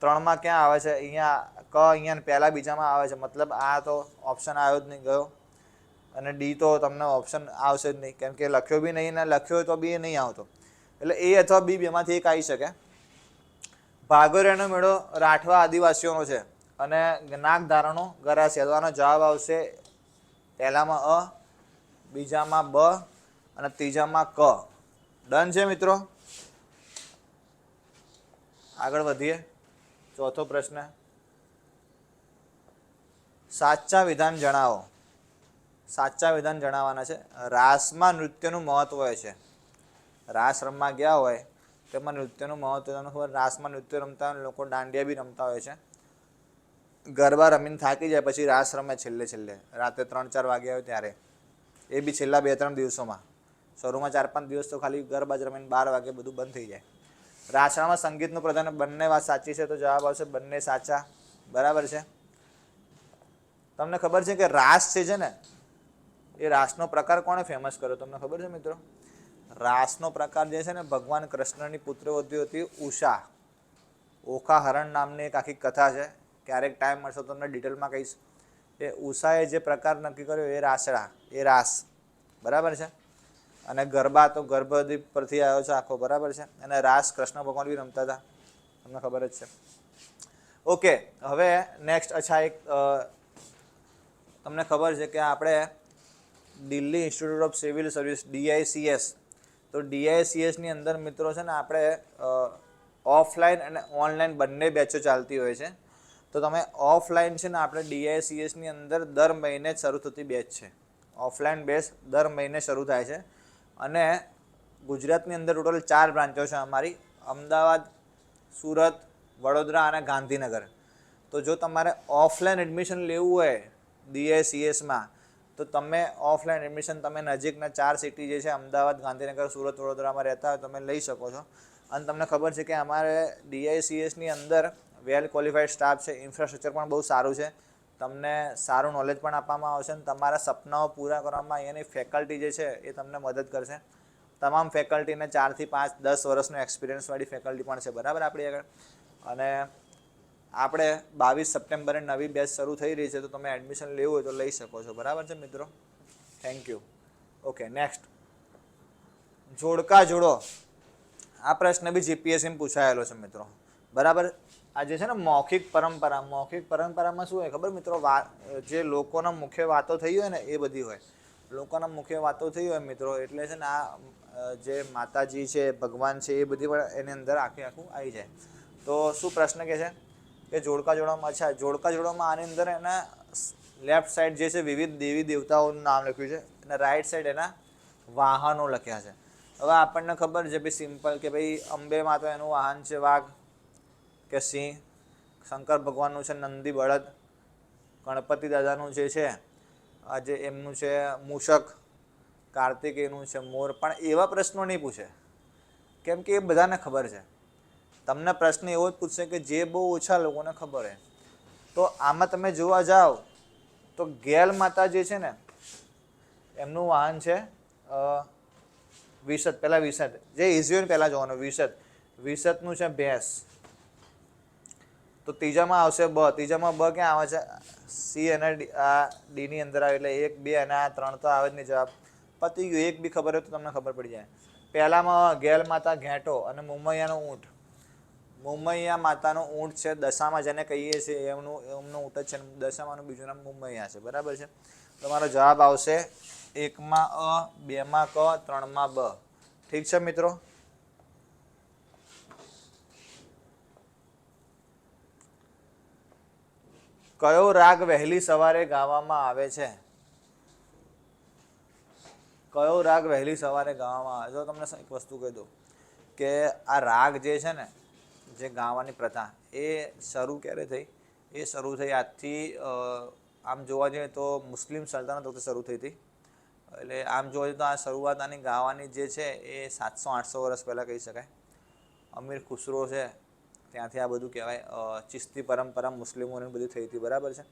3માં ક્યાં આવે છે? અહીંયા ક, અહીંયા પહેલા બીજામાં આવે છે, મતલબ આ તો ઓપ્શન આવ્યો જ નહીં, ગયો. અને ડી તો તમને ઓપ્શન આવશે જ નહીં, કેમ કે લખ્યો બી નહીં ને લખ્યો હોય તો બી નહીં આવતો. એટલે એ અથવા બી બેમાંથી એક આવી શકે. ભાગોરિયાનો મેળો રાઠવા આદિવાસીઓનો છે અને નાગધારાનો ગરાસિયા. તો આનો જવાબ આવશે પહેલામાં અ, બીજામાં બ અને ત્રીજામાં ક. ડન છે મિત્રો? આગળ વધીએ. ચોથો પ્રશ્ન, સાચા વિધાન જણાવો. સાચા વિધાન જણાવવાના છે. રાસમાં નૃત્યનું મહત્વ હોય છે. રાસ રમવા ગયા હોય તેમાં નૃત્યનું મહત્વ તમને ખબર. રાસમાં નૃત્ય રમતા હોય, લોકો દાંડિયા બી રમતા હોય છે. ગરબા રમીને થાકી જાય પછી રાસ રમે છેલ્લે રાતે 3-4 વાગ્યા હોય ત્યારે. એ બી છેલ્લા 2-3 દિવસોમાં. શરૂમાં 4-5 દિવસ તો ખાલી ગરબા જ રમીને 12 વાગે બધું બંધ થઈ જાય. રાસમાં સંગીતનું પ્રધાન. બંને વાત સાચી છે તો જવાબ આવશે બંને સાચા. બરાબર છે. તમને ખબર છે કે રાસ છે ને એ રાસનો પ્રકાર કોણે ફેમસ કર્યો તમને ખબર છે મિત્રો? રાસનો પ્રકાર જે છે ને ભગવાન કૃષ્ણની પુત્રવધુ હતી ઉષા. ઓખા હરણ નામની એક આખી કથા છે. ક્યારેક ટાઈમ મળશે તો તમને ડિટેલમાં કહીશ. એ ઉષાએ જે પ્રકાર નક્કી કર્યો એ રાસડા, એ રાસ. બરાબર છે. અને ગરબા તો ગર્ભદીપ પરથી આવ્યો છે આખો. બરાબર છે. અને રાસ કૃષ્ણ ભગવાન બી રમતા હતા, તમને ખબર જ છે. ઓકે, હવે નેક્સ્ટ. અચ્છા, એક તમને ખબર છે કે આપણે Delhi institute of civil service DICS, તો DICSની અંદર મિત્રો છે ને આપણે ઓફલાઈન અને ઓનલાઈન બંને બેચો ચાલતી હોય છે. તો તમે ઓફલાઈન છે ને આપણે DICSની અંદર દર મહિને જ શરૂ થતી બેચ છે. ઓફલાઈન બેચ દર મહિને શરૂ થાય છે. અને ગુજરાતની અંદર ટોટલ 4 બ્રાન્ચો છે અમારી: અમદાવાદ, સુરત, વડોદરા અને ગાંધીનગર. તો જો તમારે ઓફલાઈન એડમિશન લેવું હોય DICSમાં તો તમે ઓફલાઈન એડમિશન તમે નજીકના 4 સિટી જે છે અમદાવાદ, ગાંધીનગર, સુરત, વડોદરામાં રહેતા હોય તમે લઈ શકો છો. અને તમને ખબર છે કે અમારે DICSની અંદર વેલ ક્વોલિફાઈડ સ્ટાફ છે. ઇન્ફ્રાસ્ટ્રક્ચર પણ બહુ સારું છે. તમને સારું નોલેજ પણ આપવામાં આવશે અને તમારા સપનાઓ પૂરા કરવામાં અહીંયાની ફેકલ્ટી જે છે એ તમને મદદ કરશે. તમામ ફેકલ્ટીને 4 થી 5, 10 વર્ષનો એક્સપિરિયન્સવાળી ફેકલ્ટી પણ છે. બરાબર આપણી આગળ. અને આપણે 22 સપ્ટેમ્બરે નવી બેચ શરૂ થઈ રહી છે તો તમે એડમિશન લેવું હોય તો લઈ શકો છો. બરાબર છે મિત્રો? Thank you. Okay, next. જોડકા જોડો. આ પ્રશ્ન બી GPSCમાં પૂછાયેલો છે મિત્રો. બરાબર. આ જે છે ને મૌખિક પરંપરા, મૌખિક પરંપરામાં શું હોય ખબર મિત્રો? જે લોકોના મુખ્ય વાતો થઈ હોય ને એ બધી હોય. લોકોના મુખ્ય વાતો થઈ હોય મિત્રો એટલે છે ને આ જે માતાજી છે, ભગવાન છે, એ બધી પણ એની અંદર આખું આવી જાય. તો શું પ્રશ્ન કહે છે કે જોડકા જોડવામાં. અચ્છા, જોડકા જોડવામાં આની અંદર એના લેફ્ટ સાઈડ જે છે વિવિધ દેવી દેવતાઓનું નામ લખ્યું છે અને રાઈટ સાઈડ એના વાહનો લખ્યા છે. હવે આપણને ખબર છે ભાઈ સિમ્પલ કે ભાઈ અંબે માં તો એનું વાહન છે વાઘ કે સિંહ. શંકર ભગવાનનું છે નંદી બળદ. ગણપતિ દાદાનું જે છે આજે એમનું છે મૂષક. કાર્તિકેયનું છે મોર. પણ એવા પ્રશ્નો નહીં પૂછે કેમ કે એ બધાને ખબર છે. તમને પ્રશ્ન એવો જ પૂછશે કે જે બહુ ઓછા લોકોને ખબર હોય. તો આમાં તમે જોવા જાઓ તો ગેલ માતા જે છે ને એમનું વાહન છે વિસત. પહેલાં વિસત જે ઇઝીઓને પહેલાં જોવાનું. વિસતનું છે ભેંસ. તો ત્રીજામાં આવશે બ. ત્રીજામાં બ ક્યાં આવે છે? સી અને આ ડીની અંદર આવે એટલે 1, 2 અને આ 3 તો આવે જ નહીં જવાબ. પતી ગયું. એક બી ખબર હોય તો તમને ખબર પડી જાય. પહેલામાં ગેલ માતા ઘેંટો અને મુમૈયાનો ઊંટ. મુમૈયા માતાનું ઊંટ છે દશામાં જેને કહીએ છીએ એમનું ઊંટ જ છે. દશામાનું બીજું નામ મુમૈયા છે. બરાબર છે. તમારો જવાબ આવશે 1માં અ, 2માં ક, 3માં બ. ઠીક છે મિત્રો? કયો રાગ વહેલી સવારે ગાવામાં આવે છે? કયો રાગ વહેલી સવારે ગાવામાં આવે? જો તમને એક વસ્તુ કહી દઉં કે આ રાગ જે છે ને જે ગાવાની પ્રથા એ શરૂ ક્યારે થઈ? એ શરૂ થઈ આજથી આમ જોવા જઈએ તો મુસ્લિમ સલ્તનત વખતે શરૂ થઈ હતી. એટલે આમ જોવા જઈએ તો આ શરૂઆત આની ગાવાની જે છે એ 700-800 વર્ષ પહેલાં કહી શકાય. અમીર ખુસરો છે ત્યાંથી આ બધું કહેવાય. ચિસ્તી પરંપરા મુસ્લિમોની બધી થઈ હતી. બરાબર છે.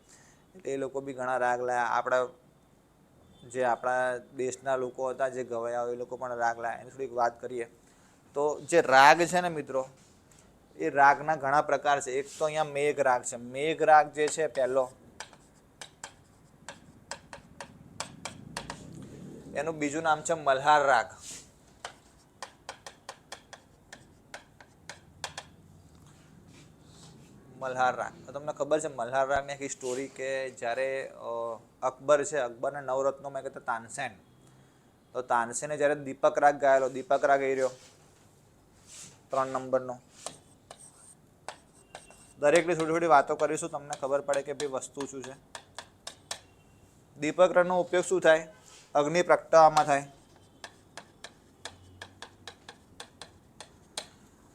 એટલે એ લોકો બી ઘણા રાગ લાયા. આપણા દેશના લોકો હતા જે ગવાયા એ લોકો પણ રાગ લાયા. એની થોડીક વાત કરીએ તો જે રાગ છે ને મિત્રો એ રાગના ઘણા પ્રકાર છે. એક તો અહીંયા મેઘ રાગ છે. મેઘ રાગ જે છે પહેલો, એનું બીજું નામ છે મલ્હાર રાગ. મલ્હાર રાગ તમને ખબર છે મલ્હાર રાગની આખી સ્ટોરી કે જ્યારે અકબર છે, અકબરના નવરત્નોમાં કહેતા તાનસેન. તો તાનસેને જ્યારે દીપક રાગ ગાયેલો, દીપક રાગ એ રહ્યો 3 નંબરનો. દરેકની થોડી થોડી વાતો કરીશું, તમને ખબર પડે કે ભાઈ વસ્તુ શું છે. દીપક રાગનો ઉપયોગ શું થાય? અગ્નિ પ્રગટાવવામાં થાય.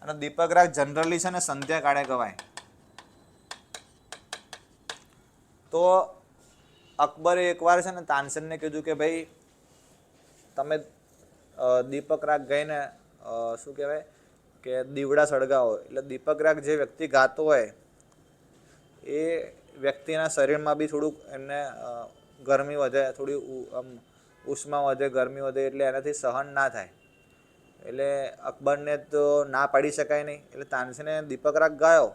અને દીપક રાગ જનરલી છે ને સંધ્યા કાળે ગવાય. તો અકબરે એકવાર છે ને તાનસેનને કીધું કે ભાઈ તમે દીપક રાગ ગઈને શું કહેવાય કે દીવડા સળગાવો. એટલે દીપક રાગ જે વ્યક્તિ ગાતો હોય એ વ્યક્તિના શરીરમાં બી થોડુંક એમને ગરમી વધે, થોડી આમ ઉષ્મા વધે, ગરમી વધે, એટલે એનાથી સહન ના થાય. એટલે અકબરને તો ના પાડી શકાય નહીં. એટલે તાનસેને દીપક રાગ ગાયો,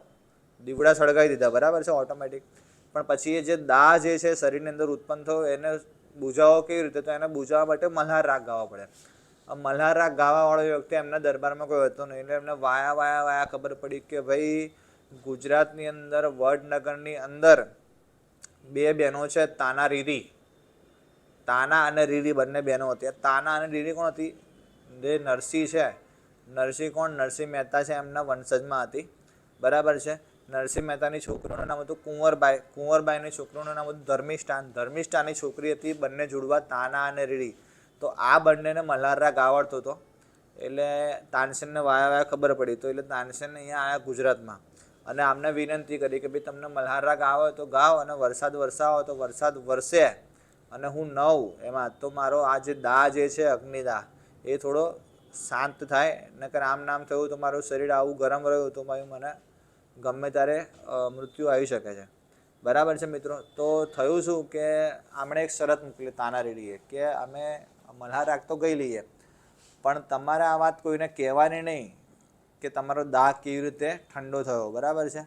દીવડા સળગાવી દીધા, બરાબર છે, ઓટોમેટિક. પણ પછી એ જે દાહ જે છે શરીરની અંદર ઉત્પન્ન થયો એને બુઝાવો કેવી રીતે? તો એને બુઝાવવા માટે મલ્હાર રાગ ગાવો પડે. મલ્હાર રાગ ગાવાવાળો વ્યક્તિ એમના દરબારમાં કોઈ હતો નહીં. એટલે એમને વાયા ખબર પડી કે ભાઈ ગુજરાતની અંદર વડનગરની અંદર 2 બહેનો છે, તાના રીરી. તાના અને રીરી બંને બહેનો હતી. તાના અને રીરી કોણ હતી? જે નરસિંહ છે, નરસિંહ કોણ? નરસિંહ મહેતા છે, એમના વંશજમાં હતી, બરાબર છે. નરસિંહ મહેતાની છોકરીનું નામ હતું કુંવરબાઈ, કુંવરબાઈની છોકરીનું નામ હતું ધર્મિષ્ઠાન, ધર્મિષ્ઠાની છોકરી હતી બંને જોડવા તાના અને રીરી. તો આ બંનેને મલ્હાર રાગ આવડતો હતો. એટલે તાનસેનને વાયા ખબર પડી. તો એટલે તાનસેન અહીંયા આવ્યા ગુજરાતમાં અને આમને વિનંતી કરી કે ભાઈ તમને મલ્હાર રાગ આવે તો ગાઓ અને વરસાદ વરસાવો તો વરસાદ વરસે અને હું નવ એમાં તો મારો આ જે દાહ જે છે અગ્નિદાહ એ થોડો શાંત થાય. નકર આમ નામ થયું તો મારું શરીર આવું ગરમ રહ્યું તો ભાઈ મને ગમે ત્યારે મૃત્યુ આવી શકે છે, બરાબર છે મિત્રો. તો થયું શું કે આમણે એક શરત મૂકેલી તાના રીરીએ કે અમે મલ્હાર રાગ તો ગઈ લઈએ પણ તમારે આ વાત કોઈને કહેવાની નહીં કે તમારો દાહ કેવી રીતે ઠંડો થયો, બરાબર છે.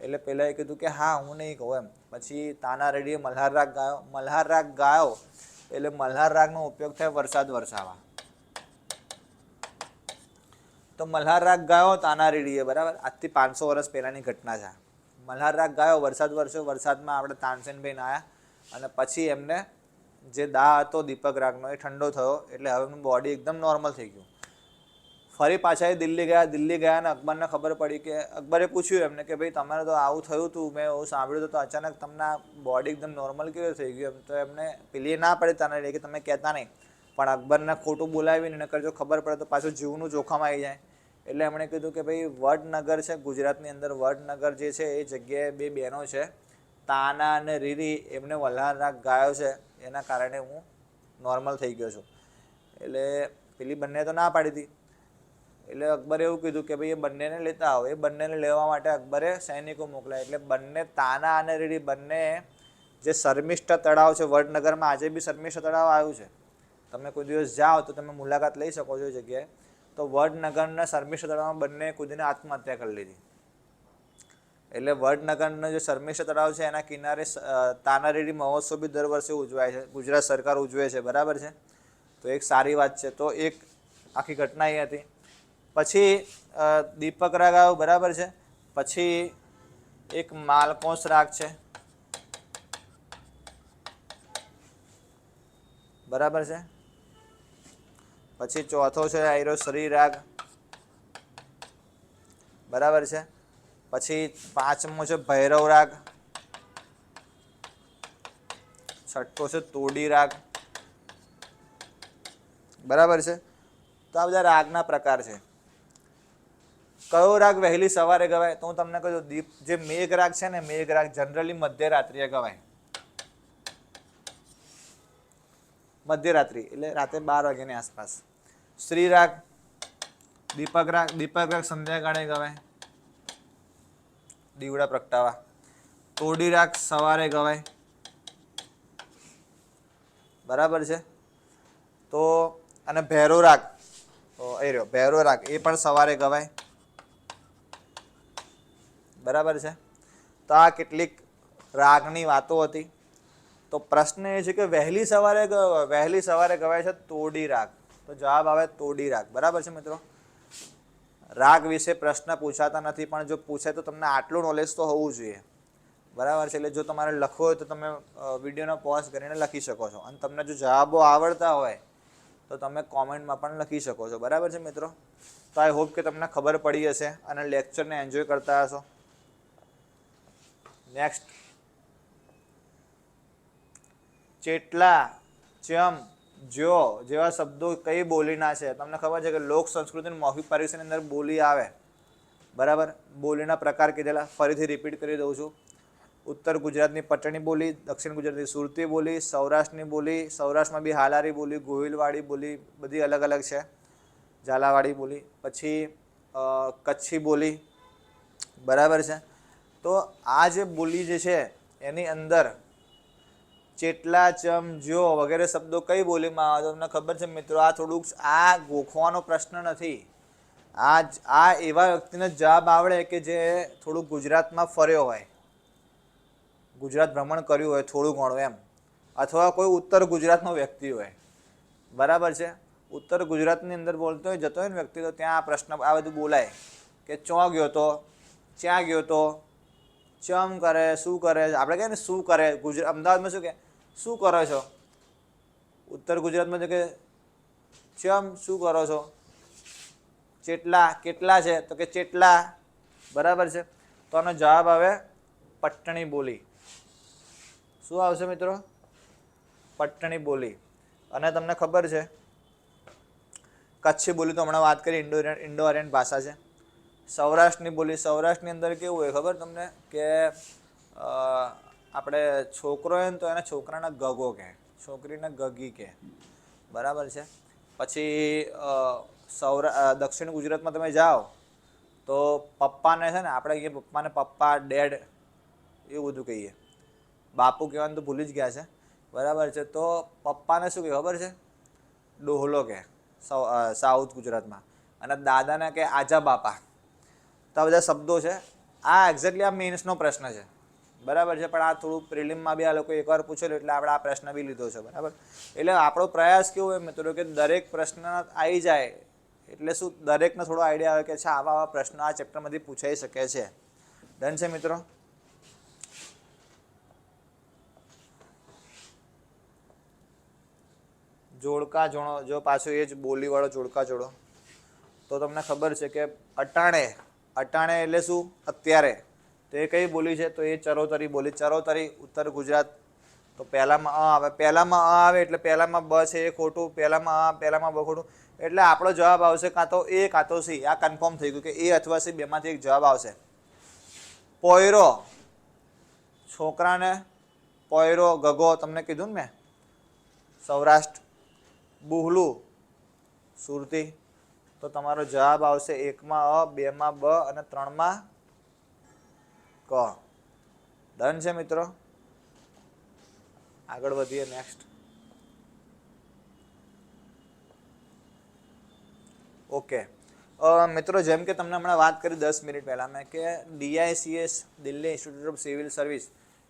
એટલે પહેલાં એ કીધું કે હા હું નહીં કહું એમ. પછી તાના રીરીએ મલ્હાર રાગ ગાયો. મલ્હાર રાગ ગાયો એટલે મલ્હાર રાગનો ઉપયોગ થાય વરસાદ વરસાવવા. તો મલ્હાર રાગ ગાયો તાના રીરીએ, બરાબર. આજથી 500 વર્ષ પહેલાંની ઘટના છે. મલ્હાર રાગ ગાયો, વરસાદ વરસ્યો, વરસાદમાં આપણે તાનસેનભાઈ નાયા અને પછી એમને જે દાહ હતો દીપક રાગનો એ ઠંડો થયો. એટલે હવે એમનું બોડી એકદમ નોર્મલ થઈ ગયું. ફરી પાછા એ દિલ્હી ગયા અને અકબરને ખબર પડી કે અકબરે પૂછ્યું એમને કે ભાઈ તમારે તો આવું થયું હતું, મેં એવું સાંભળ્યું તો અચાનક તમને બોડી એકદમ નોર્મલ કેવી થઈ ગયું એમ. તો એમને પેલી ના પડે તાના રીરીએ કે તમે કહેતા નહીં, પણ અકબરને ખોટું બોલાવીને નકર જો ખબર પડે તો પાછું જીવનું જોખમ આવી જાય. એટલે એમણે કીધું કે ભાઈ વડનગર છે ગુજરાતની અંદર, વડનગર જે છે એ જગ્યાએ 2 બહેનો છે તાના અને રીરી, એમને મલ્હાર રાગ ગાયો છે એના કારણે હું નોર્મલ થઈ ગયો છું. એટલે પેલી બંને તો ના પાડી હતી. એટલે અકબરે એવું કીધું કે ભાઈ એ બંનેને લેતા આવો. એ બંનેને લેવા માટે અકબરે સૈનિકો મોકલ્યા. એટલે બંને તાના અને રીરી બંને જે શર્મિષ્ઠ તળાવ છે વડનગરમાં, આજે બી શર્મિષ્ઠ તળાવ આવ્યું છે, તમે કોઈ દિવસ જાઓ તો તમે મુલાકાત લઈ શકો છો એ જગ્યાએ. તો વડનગરના શર્મિષ્ઠ તળાવમાં બંને કૂદીને આત્મહત્યા કરી લીધી. એટલે વડનગરનો જે શર્મિષ્ઠ તળાવ છે એના કિનારે તાના રીરી મહોત્સવ બી દર વર્ષે ઉજવાય છે, ગુજરાત સરકાર ઉજવે છે, બરાબર છે. તો એક સારી વાત છે. તો એક આખી ઘટના એ હતી. પછી દીપક રાગ આવ્યો, બરાબર છે. પછી એક માલકોસ રાગ છે, બરાબર છે. પછી ચોથો છે આયરો શ્રી રાગ, બરાબર છે. પછી 5મો છે ભૈરવ રાગ, 6ઠ્ઠો છે તોડી રાગ, બરાબર છે. તો આ બધા રાગના પ્રકાર છે. કયો રાગ વહેલી સવારે ગવાય? તો હું તમને કહું છું જે મેઘ રાગ છે ને, મેઘ રાગ જનરલી મધ્યરાત્રિએ ગવાય. મધ્યરાત્રિ એટલે રાતે 12 વાગ્યાની આસપાસ. શ્રી રાગ, દીપક રાગ સંધ્યાકાળે ગવાય દીવડા પ્રગટાવા. તોડી રાગ સવારે ગવાય, બરાબર છે. તો અને ભૈરવ રાગ એ રહ્યો ભૈરવ રાગ એ પણ સવારે ગવાય, બરાબર છે. તો આ કેટલીક રાગની વાતો હતી. તો પ્રશ્ન એ છે કે વહેલી સવારે ગવાય છે તોડી રાગ. તો જવાબ આવે તોડી રાગ, બરાબર છે મિત્રો. રાગ વિશે પ્રશ્ન પૂછાતા નથી, પણ જો પૂછે તો તમને આટલું નોલેજ તો હોવું જોઈએ, બરાબર છે. એટલે જો તમારે લખવો હોય તો તમે વિડીયોનો પોઝ કરીને લખી શકો છો, અને તમને જો જવાબો આવડતા હોય તો તમે કોમેન્ટમાં પણ લખી શકો છો. બરાબર છે મિત્રો. તો આઈ હોપ કે તમને ખબર પડી હશે અને લેક્ચરને એન્જોય કરતા હશો. નેક્સ્ટ, ચેટલા, ચમ, જો જેવા શબ્દો કઈ બોલીના છે? તમને ખબર છે કે લોક સંસ્કૃતિની મૌખિક પરીક્ષાની અંદર બોલી આવે. બરાબર. બોલીના પ્રકાર કીધેલા, ફરીથી રિપીટ કરી દઉં છું. ઉત્તર ગુજરાતની પટણી બોલી, દક્ષિણ ગુજરાતની સુરતી બોલી, સૌરાષ્ટ્રની બોલી, સૌરાષ્ટ્રમાં બી હાલારી બોલી, ગોહિલવાડી બોલી, બધી અલગ અલગ છે, ઝાલાવાડી બોલી, પછી કચ્છી બોલી. બરાબર છે. તો આ જે બોલી જે છે એની અંદર ચેટલા, ચમ, જો વગેરે શબ્દો કઈ બોલીમાં આવે? તમને ખબર છે મિત્રો, આ થોડુંક આ ગોખવાનો પ્રશ્ન નથી. આ એવા વ્યક્તિને જવાબ આવડે કે જે થોડુંક ગુજરાતમાં ફર્યો હોય, ગુજરાત ભ્રમણ કર્યું હોય થોડું ઘણું એમ, અથવા કોઈ ઉત્તર ગુજરાતનો વ્યક્તિ હોય. બરાબર છે. ઉત્તર ગુજરાતની અંદર બોલતો હોય, જતો હોય ને વ્યક્તિ, તો ત્યાં આ પ્રશ્ન આ બધું બોલાય કે ચો ગયો તો, ચ્યાં ગયો તો, ચમ કરે, શું કરે. આપણે કહીએ ને શું કરે, અમદાવાદમાં શું કે શું કરો છો? ઉત્તર ગુજરાતમાં તો કે ચમ શું કરો છો? ચેટલા, કેટલા છે? તો કે ચેટલા. બરાબર છે. તો આનો જવાબ આવે પટ્ટણી બોલી. શું આવશે મિત્રો? પટ્ટણી બોલી. અને તમને ખબર છે કચ્છી બોલી તો હમણાં વાત કરી, ઇન્ડો આર્યન ભાષા છે. સૌરાષ્ટ્રની બોલી, સૌરાષ્ટ્રની અંદર કેવું હોય ખબર તમને કે આપણે છોકરો હોય ને તો એને છોકરાના ગગો કહે, છોકરીને ગગી કહે. બરાબર છે. પછી દક્ષિણ ગુજરાતમાં તમે જાઓ તો પપ્પાને છે ને, આપણે કહીએ પપ્પાને પપ્પા, ડેડ, એવું બધું કહીએ. બાપુ કહેવાનું તો ભૂલી જ ગયા છે. બરાબર છે. તો પપ્પાને શું કહે ખબર છે? ડોહલો કહે સાઉથ ગુજરાતમાં. અને દાદાને કહે આજા બાપા. તો આ બધા શબ્દો છે. આ એક્ઝેક્ટલી આ મેન્સનો પ્રશ્ન છે. બરાબર છે. પણ આ થોડું પ્રિલિમમાં બી આ લોકો એકવાર પૂછેલું એટલે આપણે આ પ્રશ્ન બી લીધો છે. બરાબર. એટલે આપણો પ્રયાસ કેવો હોય મિત્રો કે દરેક પ્રશ્ન આવી જાય એટલે શું, દરેકને થોડો આઈડિયા આવે કે છે આવા પ્રશ્નો આ ચેપ્ટરમાંથી પૂછાઈ શકે છે. ડન છે મિત્રો? જોડકા જોડો, જો પાછું એ જ બોલીવાળો જોડકા જોડો, તો તમને ખબર છે કે અટાણે, અટાણે એટલે શું? અત્યારે. તો એ કઈ બોલી છે? તો એ ચરોતરી બોલી. ચરોતરી ઉત્તર ગુજરાત. તો પહેલામાં આવે, પહેલામાં આવે એટલે પહેલામાં બ છે એ ખોટું, પહેલામાં પહેલામાં બ ખોટું. એટલે આપણો જવાબ આવશે કાં તો એ કાં તો સી. આ કન્ફર્મ થઈ ગયું કે એ અથવા સી બેમાંથી એક જવાબ આવશે. પોયરો, છોકરાને પોયરો, ગગો તમને કીધું ને મેં, સૌરાષ્ટ્ર. બુહલું, સુરતી. તો તમારો જવાબ આવશે 1માં અ, 2માં બ અને 3માં ક. ડન છે મિત્રો? આગળ વધીએ. નેક્સ્ટ. ઓકે મિત્રો, જેમ કે તમને હમણાં વાત કરી 10 મિનિટ પહેલાં મેં કે DICS, Delhi institute of civil service,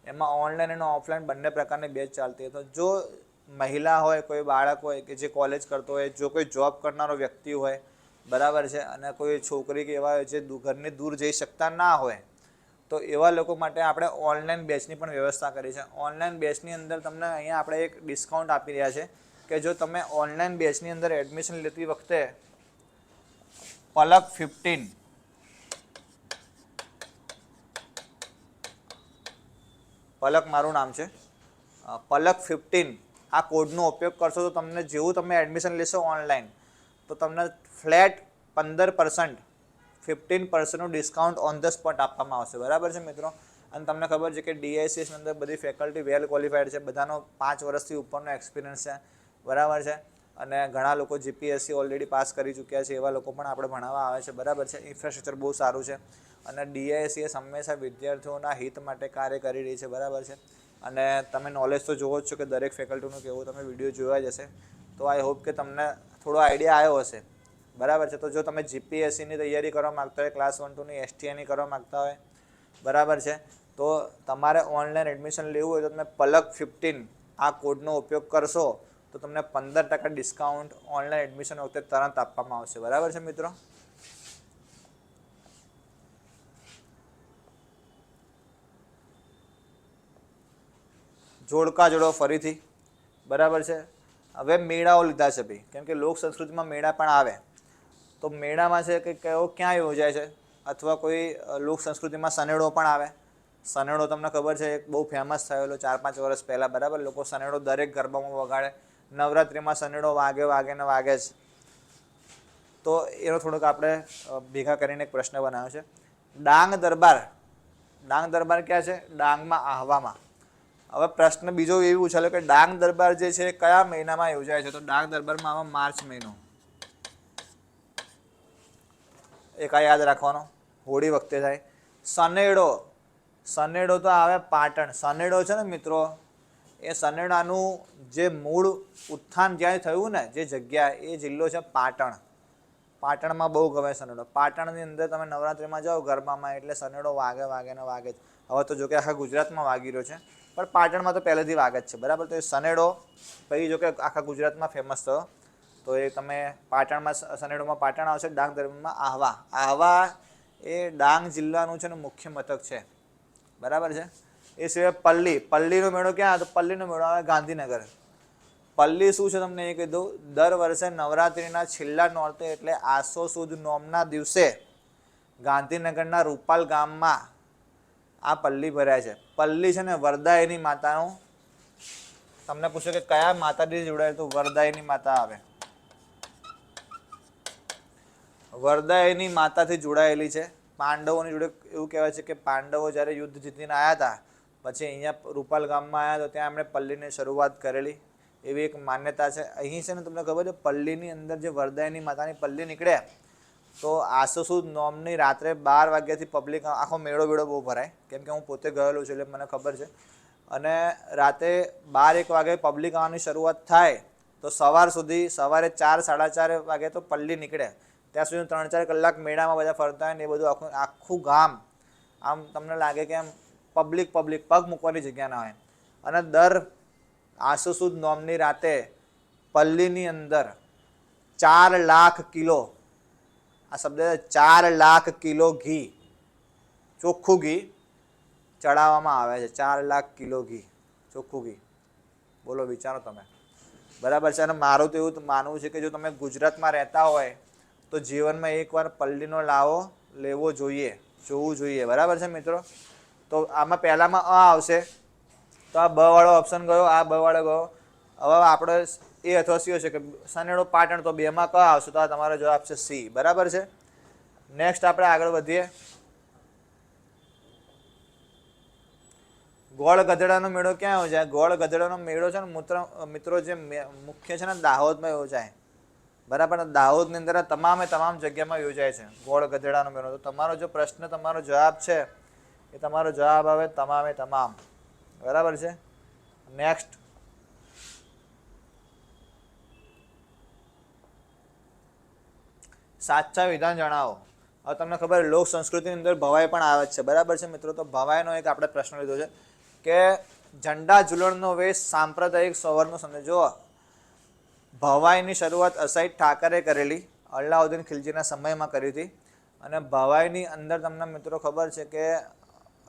એમાં ઓનલાઈન અને ઓફલાઈન બંને પ્રકારની બેચ ચાલતી. તો જો મહિલા હોય, કોઈ બાળક હોય કે જે કોલેજ કરતો હોય, જો કોઈ જોબ કરનારો વ્યક્તિ હોય, બરાબર છે, અને કોઈ છોકરી કે એવા હોય જે ઘરની દૂર જઈ શકતા ના હોય, તો એવા લોકો માટે આપણે ઓનલાઈન બેચની પણ વ્યવસ્થા કરી છે. ઓનલાઈન બેચની અંદર તમને અહીંયા આપણે એક ડિસ્કાઉન્ટ આપી રહ્યા છે કે જો તમે ઓનલાઈન બેચની અંદર એડમિશન લેતી વખતે પલક 15, પલક મારું નામ છે, પલક 15 આ કોડનો ઉપયોગ કરશો તો તમને જેવું તમે એડમિશન લેશો ઓનલાઈન તો તમને flat 15%, 15% discount on the spot આપવામાં આવશે. બરાબર છે મિત્રો? અને તમને ખબર છે કે DICSની અંદર બધી ફેકલ્ટી વેલ ક્વોલિફાઈડ છે, બધાનો 5 વર્ષથી ઉપરનો એક્સપિરિયન્સ છે. બરાબર છે? અને ઘણા લોકો GPSC ઓલરેડી પાસ કરી ચૂક્યા છે, એવા લોકો પણ આપણે ભણાવવા આવે છે. બરાબર છે? ઇન્ફ્રાસ્ટ્રક્ચર બહુ સારું છે અને DICS હંમેશા વિદ્યાર્થીઓના હિત માટે કાર્ય કરી રહી છે. બરાબર છે? અને તમે નોલેજ તો જોવો જ છો કે દરેક ફેકલ્ટીનું કેવું, તમે વિડીયો જોવા જ હશે. તો આઈ હોપ કે તમને થોડો આઈડિયા આવ્યો હશે. બરાબર છે? તો જો તમે GPSCની તૈયારી કરવા માગતા હોય, ક્લાસ 1 2ની STIની કરવા માગતા હોય, બરાબર છે, તો તમારે ઓનલાઈન એડમિશન લેવું હોય તો તમે પલક 15 આ કોડનો ઉપયોગ કરશો તો તમને 15% ડિસ્કાઉન્ટ ઓનલાઈન એડમિશન વખતે તરત આપવામાં આવશે. બરાબર છે મિત્રો? જોડકા જોડો ફરીથી, બરાબર છે. હવે મેળાઓ લીધા છે ભાઈ, કેમ કે લોક સંસ્કૃતિમાં મેળા પણ આવે. તો મેળામાં છે કે કયો ક્યાં યોજાય છે, અથવા કોઈ લોક સંસ્કૃતિમાં સનેડો પણ આવે. સનેડો તમને ખબર છે એક બહુ ફેમસ થયેલો 4-5 વર્ષ પહેલાં, બરાબર. લોકો સનેડો દરેક ગરબામાં વગાડે. નવરાત્રિમાં સનેડો વાગે ને વાગે જ. તો એનો થોડોક આપણે ભેગા કરીને એક પ્રશ્ન બનાવ્યો છે. ડાંગ દરબાર. ડાંગ દરબાર ક્યાં છે? ડાંગમાં, આહવામાં. હવે પ્રશ્ન બીજો એવું પૂછાયો કે ડાંગ દરબાર જે છે કયા મહિનામાં યોજાય છે? તો ડાંગ દરબારમાં આવે માર્ચ મહિનો. એક આ યાદ રાખવાનો, હોળી વખતે થાય. સનેડો. સનેડો તો આવે પાટણ. સનેડો છે ને મિત્રો, એ સનેડાનું જે મૂળ ઉત્થાન જ્યાં થયું ને, જે જગ્યા, એ જિલ્લો છે પાટણ. પાટણમાં બહુ ગમે સનેડો. પાટણની અંદર તમે નવરાત્રિમાં જાઓ ગરબામાં, એટલે સનેડો વાગે ને વાગે જ. હવે તો જો કે આખા ગુજરાતમાં વાગી રહ્યો છે, પણ પાટણમાં તો પહેલેથી વાગે જ છે, બરાબર. તો એ સનેડો પછી જો કે આખા ગુજરાતમાં ફેમસ થયો. તો એ તમે પાટણમાં સનેડોમાં પાટણ આવશે, ડાંગ દરબારમાં આહવા. આહવા એ ડાંગ જિલ્લાનું છે ને મુખ્ય મથક છે, બરાબર છે. એ સિવાય પલ્લી. પલ્લીનો મેળો ક્યાં આવે? તો પલ્લીનો મેળો આવે ગાંધીનગર. પલ્લી શું છે તમને એ કહી દઉં. દર વર્ષે નવરાત્રિના છેલ્લા નોરતે એટલે આસો સુદ નોમના દિવસે ગાંધીનગરના રૂપાલ ગામમાં આ પલ્લી ભરાય છે. પલ્લી છે ને વરદાયની માતાનું, તમને પૂછો કે કયા માતાજી જોડાય, તો વરદાયની માતા આવે. વરદાયની માતાથી જોડાયેલી છે. પાંડવોની જોડે એવું કહેવાય છે કે પાંડવો જ્યારે યુદ્ધ જીતીને આવ્યા હતા, પછી અહીંયા રૂપાલ ગામમાં આવ્યા, તો ત્યાં એમણે પલ્લીની શરૂઆત કરેલી, એવી એક માન્યતા છે. અહીં છે ને તમને ખબર છે, પલ્લીની અંદર જે વરદાયની માતાની પલ્લી નીકળે, તો આસો સુદ નોમની રાત્રે 12 વાગ્યાથી પબ્લિક આખો મેળો બહુ ભરાય, કેમ કે હું પોતે ગયેલો છું એટલે મને ખબર છે. અને રાતે 12-1 વાગે પબ્લિક આવવાની શરૂઆત થાય, તો સવારે 4-4:30 વાગે તો પલ્લી નીકળે. ત્યાં સુધી 3-4 કલાક મેળામાં બધા ફરતા હોય ને, એ બધું આખું ગામ આમ તમને લાગે કે આમ પબ્લિક પગ મૂકવાની જગ્યા ના હોય. અને દર આસો સુદ નોમની રાતે પલ્લીની અંદર 4 લાખ કિલો, આ શબ્દ 4 લાખ કિલો ઘી, ચોખ્ખું ઘી ચડાવવામાં આવે છે. 4 લાખ કિલો ઘી, ચોખ્ખું ઘી. બોલો, વિચારો તમે, બરાબર છે. અને મારું તો એવું માનવું છે કે જો તમે ગુજરાતમાં રહેતા હોય તો જીવનમાં એકવાર પલ્લીનો લાવો લેવો જોઈએ, જોવું જોઈએ, બરાબર છે મિત્રો. તો આમાં પહેલામાં અ આવશે, તો આ બ વાળો ઓપ્શન ગયો, આ બ વાળો ગયો. હવે આપણે એ અથવા સી હશે કે સનેડો પાટણ, તો 2માં ક આવશે, તો આ તમારો જવાબ છે સી, બરાબર છે. નેક્સ્ટ આપણે આગળ વધીએ. ગોળ ગધેડાનો મેળો ક્યાં યોજાય? ગોળ ગધેડાનો મેળો છે ને મિત્રો જે મુખ્ય છે ને દાહોદમાં યોજાય, બરાબર. દાહોદની અંદર તમામ જગ્યામાં યોજાય છે ગોળ ગધેડાનો મેળો. તો તમારો જો પ્રશ્ન, તમારો જવાબ છે, એ તમારો જવાબ આવે તમામ, બરાબર છે. નેક્સ્ટ, સાચા વિધાન જણાવો. હવે તમને ખબર લોક સંસ્કૃતિની અંદર ભવાઈ પણ આવે છે, બરાબર છે મિત્રો. તો ભવાઈનો એક આપણે પ્રશ્ન લીધો છે કે ઝંડા ઝુલણનો વેશ સાંપ્રદાયિક સૌહાર્દનો સંદેશ. જો ભવાઈની શરૂઆત અસાઈ ઠાકરે કરેલી, અલાઉદ્દીન ખિલજીના સમયમાં કરી હતી. અને ભવાઈની અંદર તમને મિત્રો ખબર છે કે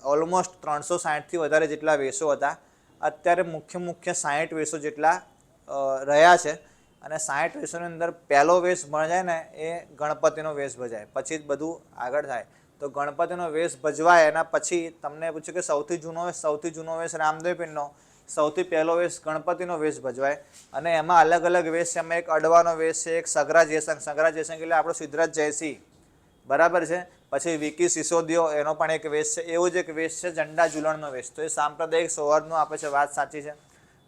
ઓલમોસ્ટ 360થી વધારે જેટલા વેશો હતા. અત્યારે મુખ્ય 60 વેશો જેટલા રહ્યા છે. અને 60 વેશોની અંદર પહેલો વેશ ભજાય ને એ ગણપતિનો વેશ ભજાય, પછી જ બધું આગળ થાય. તો ગણપતિનો વેશ ભજવાય, એના પછી તમને પૂછ્યું કે સૌથી જૂનો વેશ રામદેવ પીરનો, સૌથી પહેલો વેશ ગણપતિનો વેશ ભજવાય. અને એમાં અલગ અલગ વેશ છે. એમાં એક અડવાનો વેશ છે, એક સગરા જયસંગ એટલે આપણો સિદ્ધરાજ જયસિંહ, બરાબર છે. પછી વિકી સિસોદિયો, એનો પણ એક વેશ છે. એવો જ એક વેશ છે ઝંડા ઝુલણનો વેશ. તો એ સાંપ્રદાયિક સૌહાર્દનો આપે છે, વાત સાચી છે.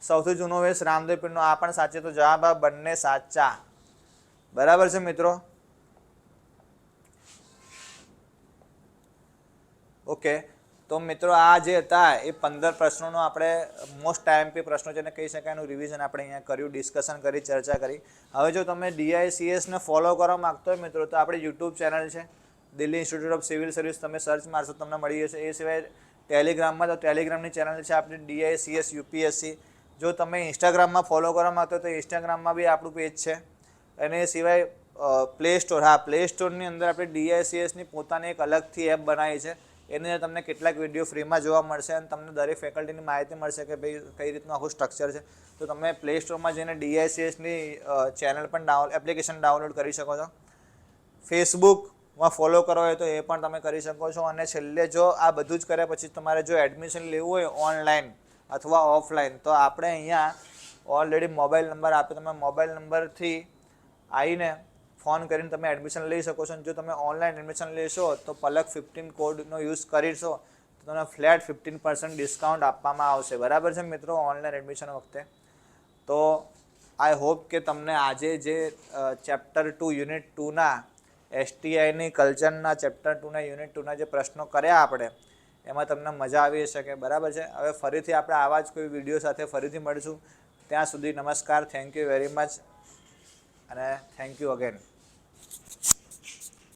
સૌથી જૂનો વેશ રામદેવ પીરનો, આ પણ સાચી. તો જવાબ આ બંને સાચા, બરાબર છે મિત્રો. ઓકે, તો મિત્રો આ જે હતા એ 15 પ્રશ્નોનો આપણે મોસ્ટ આઈએમપી પ્રશ્નો જેને કહી શકાય એનું રિવિઝન આપણે અહીંયા કર્યું, ડિસ્કશન કરી, ચર્ચા કરી. હવે જો તમે DICSને ફોલો કરવા માગતો હોય મિત્રો, તો આપણી યુટ્યુબ ચેનલ છે Delhi institute of civil service. તમે સર્ચ મારશો તમને મળી જશે. એ સિવાય ટેલિગ્રામમાં, તો ટેલિગ્રામની ચેનલ છે આપણી DICS UPSC. જો તમે ઇન્સ્ટાગ્રામમાં ફોલો કરવા માગતો હોય તો ઇન્સ્ટાગ્રામમાં બી આપણું પેજ છે. અને એ સિવાય પ્લે સ્ટોરની અંદર આપણે DICSની પોતાની એક અલગથી એપ બનાવી છે. એની અંદર તમને કેટલાક વિડીયો ફ્રીમાં જોવા મળશે અને તમને દરેક ફેકલ્ટીની માહિતી મળશે કે ભાઈ કઈ રીતનું આખું સ્ટ્રક્ચર છે. તો તમે પ્લે સ્ટોરમાં જઈને DICSની ચેનલ પણ એપ્લિકેશન ડાઉનલોડ કરી શકો છો. ફેસબુકમાં ફોલો કરો હોય તો એ પણ તમે કરી શકો છો. અને છેલ્લે જો આ બધું જ કર્યા પછી તમારે જો એડમિશન લેવું હોય ઓનલાઈન અથવા ઓફલાઈન તો આપણે અહીંયા ઓલરેડી મોબાઈલ નંબર આપે, તમે મોબાઈલ નંબરથી આવીને ફોન કરીને તમે એડમિશન લઈ શકો છો. અને જો તમે ઓનલાઈન એડમિશન લેશો તો પલક 15 કોડનો યુઝ કરીશો તો તમને ફ્લેટ 15% ડિસ્કાઉન્ટ આપવામાં આવશે. બરાબર છે મિત્રો, ઓનલાઈન એડમિશન વખતે. તો આઈ હોપ કે તમને આજે જે ચેપ્ટર 2 યુનિટ 2ના STIની કલ્ચરના ચેપ્ટર 2ના યુનિટ 2ના જે પ્રશ્નો કર્યા આપણે એમાં તમને મજા આવી શકે. બરાબર છે. હવે ફરીથી આપણે આવા જ કોઈ વિડીયો સાથે ફરીથી મળીશું. ત્યાં સુધી નમસ્કાર, થેન્ક યુ વેરી મચ અને થેન્ક યુ અગેન.